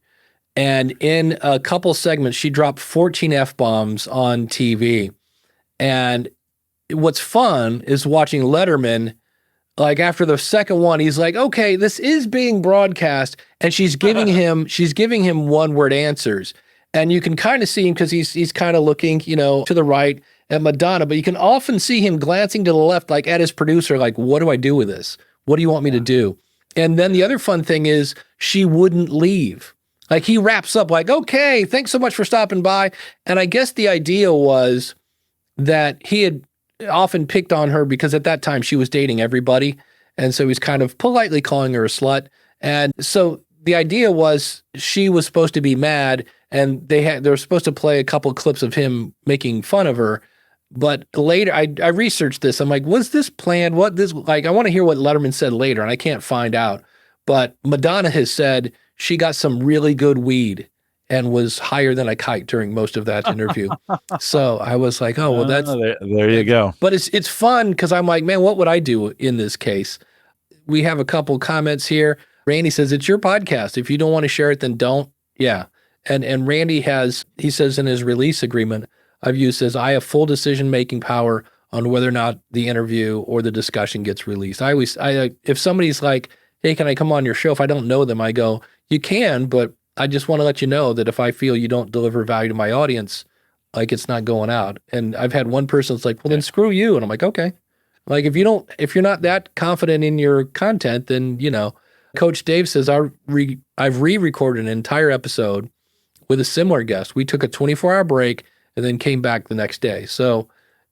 And in a couple segments, she dropped 14 F-bombs on TV. And what's fun is watching Letterman, like after the second one, he's like, okay, this is being broadcast. And she's giving him one-word answers. And you can kind of see him because he's kind of looking, to the right at Madonna, but you can often see him glancing to the left, like at his producer, like, what do I do with this? What do you want me to do? And then the other fun thing is she wouldn't leave. Like he wraps up like, okay, thanks so much for stopping by. And I guess the idea was that he had often picked on her because at that time she was dating everybody. And so he's kind of politely calling her a slut. And so the idea was she was supposed to be mad, and they were supposed to play a couple clips of him making fun of her. But later, I researched this. I'm like, was this planned? I want to hear what Letterman said later, and I can't find out. But Madonna has said she got some really good weed and was higher than a kite during most of that interview. So I was like, oh, well, that's there you go. But it's fun because I'm like, man, what would I do in this case? We have a couple comments here. Randy says, it's your podcast. If you don't want to share it, then don't. Yeah. And Randy he says in his release agreement, says, I have full decision-making power on whether or not the interview or the discussion gets released. If somebody's like, hey, can I come on your show? If I don't know them, I go, you can, but I just want to let you know that if I feel you don't deliver value to my audience, like it's not going out. And I've had one person that's like, well, then screw you. And I'm like, okay. Like if you're not that confident in your content, then, Coach Dave says, I've re-recorded an entire episode with a similar guest. We took a 24-hour break and then came back the next day. So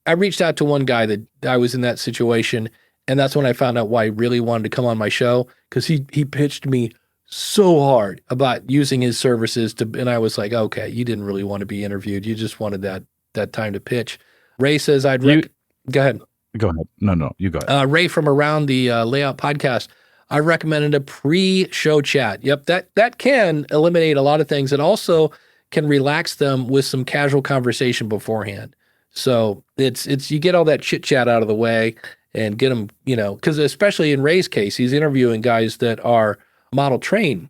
I reached out to one guy that I was in that situation, and that's when I found out why he really wanted to come on my show, because he pitched me so hard about using his services and I was like, okay, you didn't really want to be interviewed. You just wanted that time to pitch. Ray says go ahead. Go ahead. No, you go ahead. Ray from Around the Layout podcast, I recommended a pre-show chat. Yep, that can eliminate a lot of things. It also can relax them with some casual conversation beforehand. So it's you get all that chit chat out of the way and get them, because especially in Ray's case, he's interviewing guys that are model train,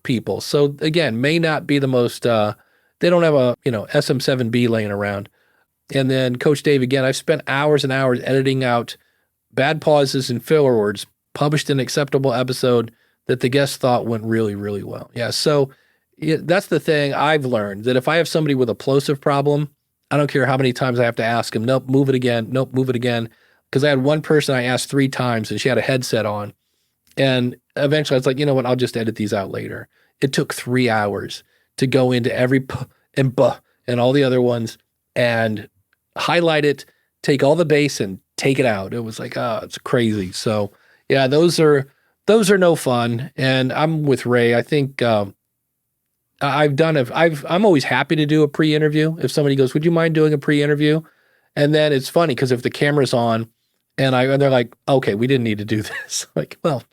people. So again, may not be the most, they don't have a, SM7B laying around. And then Coach Dave, again, I've spent hours and hours editing out bad pauses and filler words, published an acceptable episode that the guest thought went really, really well. Yeah. So that's the thing I've learned, that if I have somebody with a plosive problem, I don't care how many times I have to ask them, nope, move it again. Nope, move it again. Because I had one person I asked 3 times and she had a headset on. And eventually I was like, you know what? I'll just edit these out later. It took 3 hours to go into every p and b and all the other ones and highlight it, take all the bass and take it out. It was like, oh, it's crazy. So yeah, those are no fun. And I'm with Ray. I think I'm always happy to do a pre-interview. If somebody goes, would you mind doing a pre-interview? And then it's funny because if the camera's on and they're like, okay, we didn't need to do this. Like, well,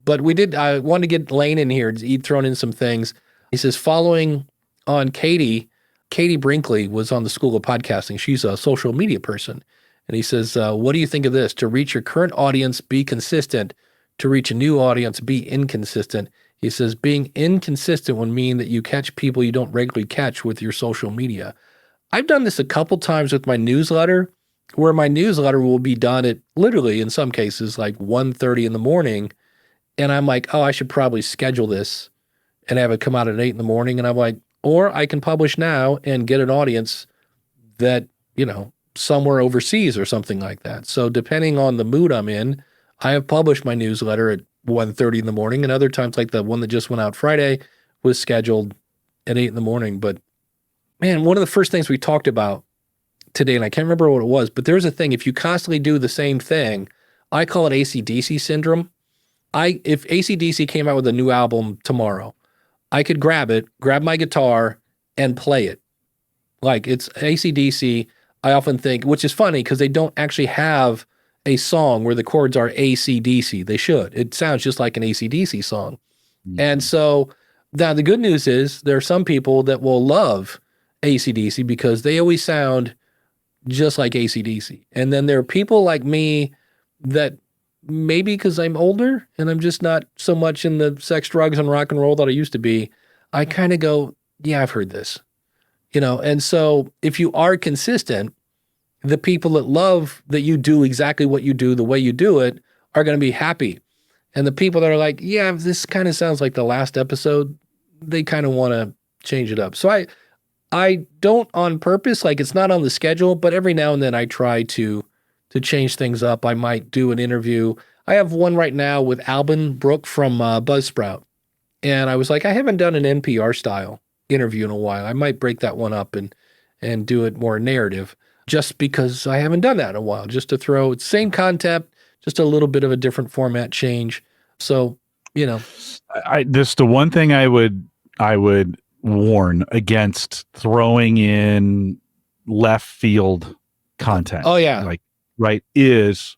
But I wanted to get Lane in here. He'd thrown in some things. He says, following on Katie Brinkley was on the School of Podcasting. She's a social media person. And he says, what do you think of this? To reach your current audience, be consistent. To reach a new audience, be inconsistent. He says, being inconsistent would mean that you catch people you don't regularly catch with your social media. I've done this a couple times with my newsletter, where my newsletter will be done at literally, in some cases, like 1:30 in the morning. And I'm like, oh, I should probably schedule this and have it come out at 8 in the morning. And I'm like, or I can publish now and get an audience that, somewhere overseas or something like that. So depending on the mood I'm in, I have published my newsletter at 1:30 in the morning, and other times, like the one that just went out Friday, was scheduled at 8 in the morning. But man, one of the first things we talked about today, and I can't remember what it was, but there's a thing, if you constantly do the same thing, I call it AC/DC syndrome. If AC/DC came out with a new album tomorrow, I could grab my guitar and play it. Like, it's AC/DC. I often think, which is funny because they don't actually have a song where the chords are AC/DC. They should. It sounds just like an AC/DC song. Mm-hmm. And so now the good news is there are some people that will love AC/DC because they always sound just like AC/DC. And then there are people like me that maybe because I'm older and I'm just not so much in the sex, drugs, and rock and roll that I used to be, I kind of go, yeah, I've heard this. And so if you are consistent, the people that love that you do exactly what you do, the way you do it, are going to be happy. And the people that are like, yeah, this kind of sounds like the last episode, they kind of want to change it up. So I don't on purpose, like it's not on the schedule, but every now and then I try to change things up. I might do an interview. I have one right now with Albin Brook from Buzzsprout. And I was like, I haven't done an NPR style interview in a while. I might break that one up and do it more narrative, just because I haven't done that in a while, just to throw same content, just a little bit of a different format change. So, the one thing I would warn against throwing in left field content. Oh yeah. Is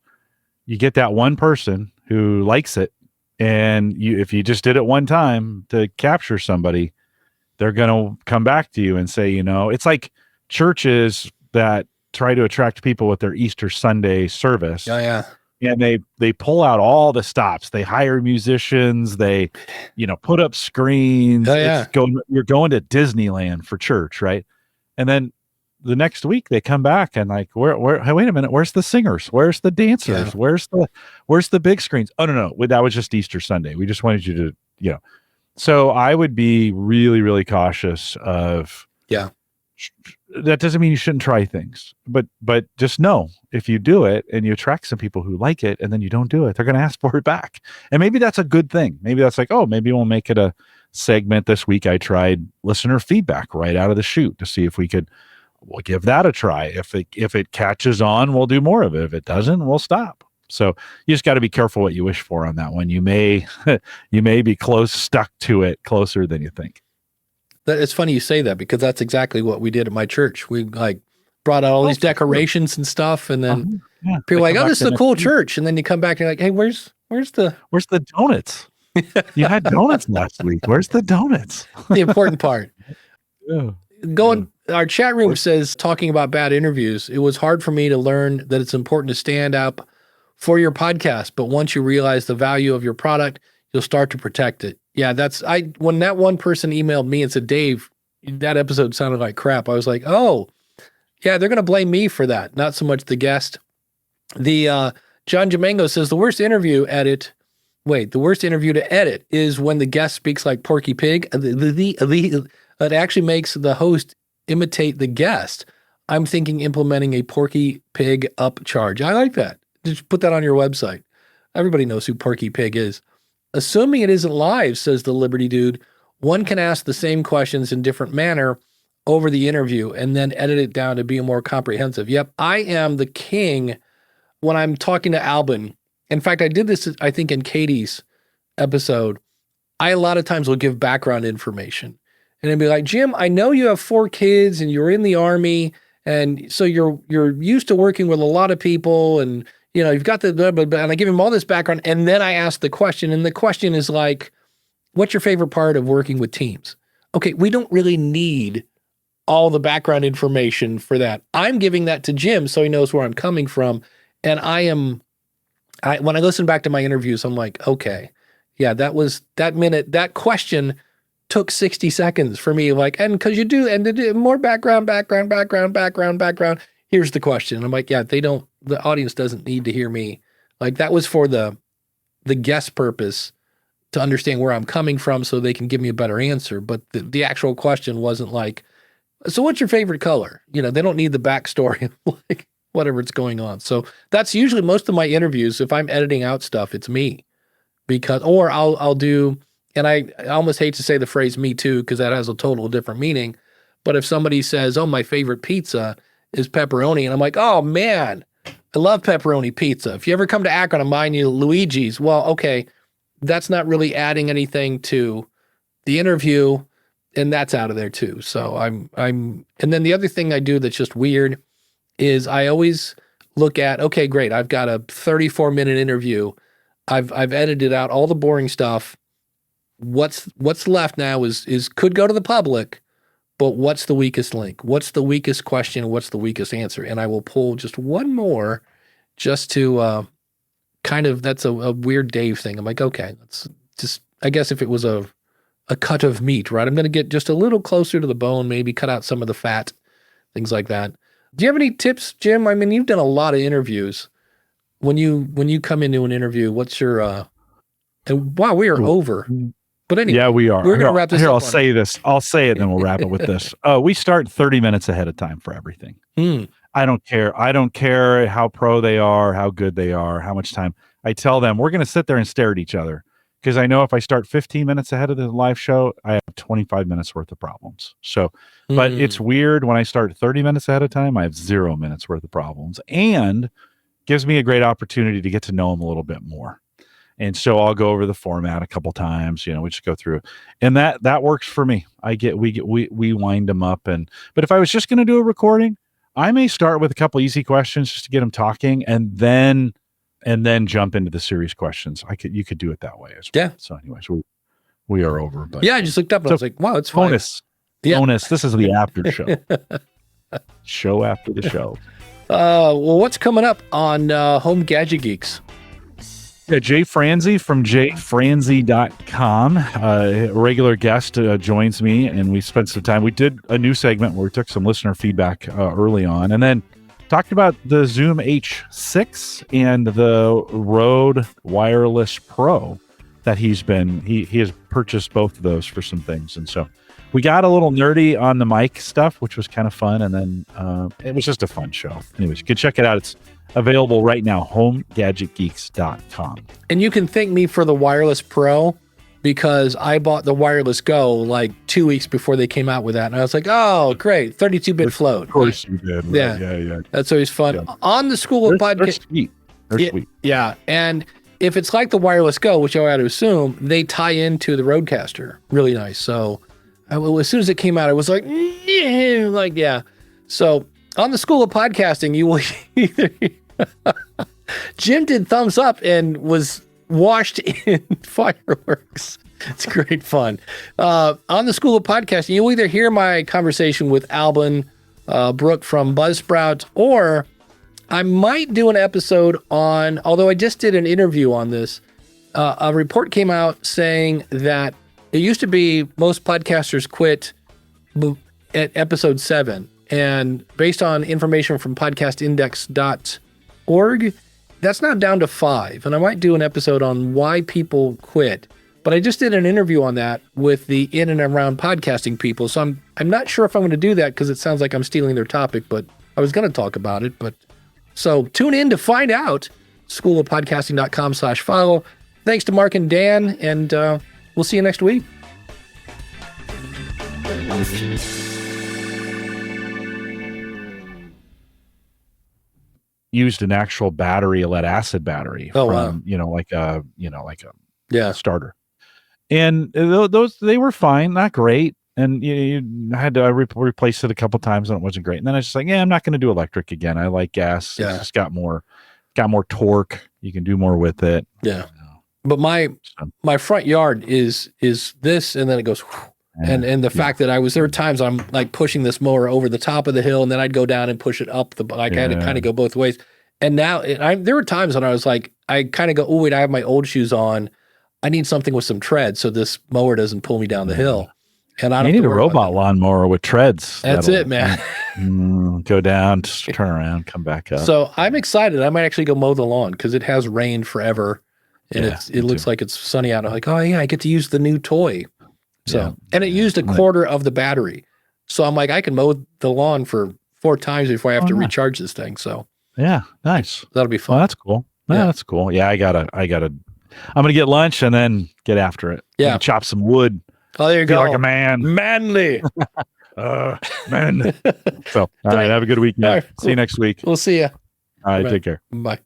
you get that one person who likes it, and if you just did it one time to capture somebody, they're going to come back to you and say, it's like churches that try to attract people with their Easter Sunday service. Oh yeah. And they pull out all the stops. They hire musicians. They, put up screens. Oh yeah. You're going to Disneyland for church, right? And then the next week they come back and like, where? Hey, wait a minute. Where's the singers? Where's the dancers? Yeah. Where's the big screens? Oh no. That was just Easter Sunday. We just wanted you to, So I would be really, really cautious of. Yeah. That doesn't mean you shouldn't try things, but just know if you do it and you attract some people who like it and then you don't do it, they're going to ask for it back. And maybe that's a good thing. Maybe that's like, oh, maybe we'll make it a segment this week. I tried listener feedback right out of the chute to see if we'll give that a try. If it catches on, we'll do more of it. If it doesn't, we'll stop. So you just got to be careful what you wish for on that one. You may be stuck to it closer than you think. It's funny you say that because that's exactly what we did at my church. We brought out all these decorations and stuff, and then people are like, "Oh, this is a cool church." And then you come back and you're like, "Hey, where's the donuts? You had donuts last week. Where's the donuts?" The important part. Yeah. Our chat room says, talking about bad interviews, it was hard for me to learn that it's important to stand up for your podcast, but once you realize the value of your product, you'll start to protect it. Yeah, when that one person emailed me and said, Dave, that episode sounded like crap, I was like, oh, yeah, they're going to blame me for that, not so much the guest. The John Jamango says the worst interview to edit is when the guest speaks like Porky Pig. It actually makes the host imitate the guest. I'm thinking implementing a Porky Pig upcharge. I like that. Just put that on your website. Everybody knows who Porky Pig is. Assuming it isn't live, says the Liberty Dude, one can ask the same questions in different manner over the interview and then edit it down to be more comprehensive. Yep, I am the king when I'm talking to Albin. In fact, I did this, I think, in Katie's episode. I a lot of times will give background information. And it'd be like, Jim, I know you have 4 kids and you're in the Army, and so you're used to working with a lot of people, and you've got the blah, blah, blah, and I give him all this background, and then I ask the question, and the question is like, what's your favorite part of working with teams? Okay, we don't really need all the background information for that. I'm giving that to Jim so he knows where I'm coming from. And when I listen back to my interviews, I'm like, okay, yeah, that question took 60 seconds for me. Like, and cause you do, and more background. Here's the question. And I'm like, yeah, the audience doesn't need to hear me. Like that was for the guest purpose to understand where I'm coming from so they can give me a better answer. But the actual question wasn't like, so what's your favorite color? They don't need the backstory, like whatever it's going on. So that's usually most of my interviews. If I'm editing out stuff, it's me or I'll do, and I almost hate to say the phrase me too, because that has a total different meaning. But if somebody says, oh, my favorite pizza is pepperoni, and I'm like, oh man, I love pepperoni pizza. If you ever come to Akron, I'm buying you Luigi's. Well, okay, that's not really adding anything to the interview. And that's out of there too. So and then the other thing I do that's just weird is I always look at, okay, great. I've got a 34-minute interview. I've edited out all the boring stuff. What's left now is could go to the public, but what's the weakest link? What's the weakest question? What's the weakest answer? And I will pull just one more just to that's a weird Dave thing. I'm like, okay, let's just, I guess if it was a cut of meat, right? I'm going to get just a little closer to the bone, maybe cut out some of the fat, things like that. Do you have any tips, Jim? I mean, you've done a lot of interviews. When you come into an interview, what's your, and wow, we are over. But anyway, yeah, we are. We're going to wrap this up. I'll say this. I'll say it, then we'll wrap it with this. We start 30 minutes ahead of time for everything. I don't care. I don't care how pro they are, how good they are, how much time. I tell them we're going to sit there and stare at each other. Because I know if I start 15 minutes ahead of the live show, I have 25 minutes worth of problems. So, but it's weird when I start 30 minutes ahead of time, I have 0 minutes worth of problems, and gives me a great opportunity to get to know them a little bit more. And so I'll go over the format a couple times, we just go through, and that works for me. We wind them up. But if I was just going to do a recording, I may start with a couple easy questions just to get them talking, and then jump into the serious questions. You could do it that way as well. Yeah. So anyways, we are over. But yeah, I just looked up and I was like, wow, it's fine. Bonus. This is the after show. Show after the show. Well, what's coming up on Home Gadget Geeks? Yeah, Jay Franzi from jfranzi.com, a regular guest, joins me, and we spent some time. We did a new segment where we took some listener feedback early on, and then talked about the Zoom H6 and the Rode Wireless Pro that he has purchased both of those for some things. And so we got a little nerdy on the mic stuff, which was kind of fun. And then it was just a fun show. Anyways, you can check it out. It's available right now, homegadgetgeeks.com. And you can thank me for the Wireless Pro, because I bought the Wireless Go like 2 weeks before they came out with that. And I was like, oh, great, 32-bit float. Of course you did. Right? Yeah. That's always fun. Yeah. On the School of Podcast. They're sweet. They're sweet. Yeah. And if it's like the Wireless Go, which I had to assume, they tie into the Rodecaster. Really nice. So as soon as it came out, I was like, yeah. So on the School of Podcasting, you will either... Jim did thumbs up and was washed in fireworks. It's great fun. On the School of Podcasting, you'll either hear my conversation with Alban Brooke from Buzzsprout, or I might do an episode on, although I just did an interview on this, a report came out saying that it used to be most podcasters quit at episode 7. And based on information from podcastindex.org, that's now down to 5. And I might do an episode on why people quit. But I just did an interview on that with the in and around podcasting people. So I'm not sure if I'm going to do that, because it sounds like I'm stealing their topic, but I was going to talk about it. But so tune in to find out. schoolofpodcasting.com/follow. Thanks to Mark and Dan, and we'll see you next week. Used an actual battery, a lead acid battery from, like a starter. And those, they were fine, not great. And you had to replace it a couple times and it wasn't great. And then I was just like, I'm not going to do electric again. I like gas. Yeah. It's just got more got more torque. You can do more with it. Yeah. But my front yard is this, and then it goes, and the fact that there were times I'm like pushing this mower over the top of the hill, and then I'd go down and push it up I had to kind of go both ways. And now there were times when I was like, I kind of go, oh wait, I have my old shoes on. I need something with some tread so this mower doesn't pull me down the hill. And I don't need a robot lawnmower with treads. That's it, man. Go down, just turn around, come back up. So I'm excited. I might actually go mow the lawn because it has rained forever, and it looks like it's sunny out. I'm like, oh yeah, I get to use the new toy. So and it used a quarter of the battery. So I'm like, I can mow the lawn for 4 times before I have to recharge this thing. So yeah, nice. That'll be fun. Well, that's cool. Yeah, that's cool. Yeah, I'm gonna get lunch and then get after it. Yeah, chop some wood. Oh, there you go. Like a man. Manly. Man. So, all right. Have a good week. Right, cool. See you next week. We'll see you. All right. Take care. Bye.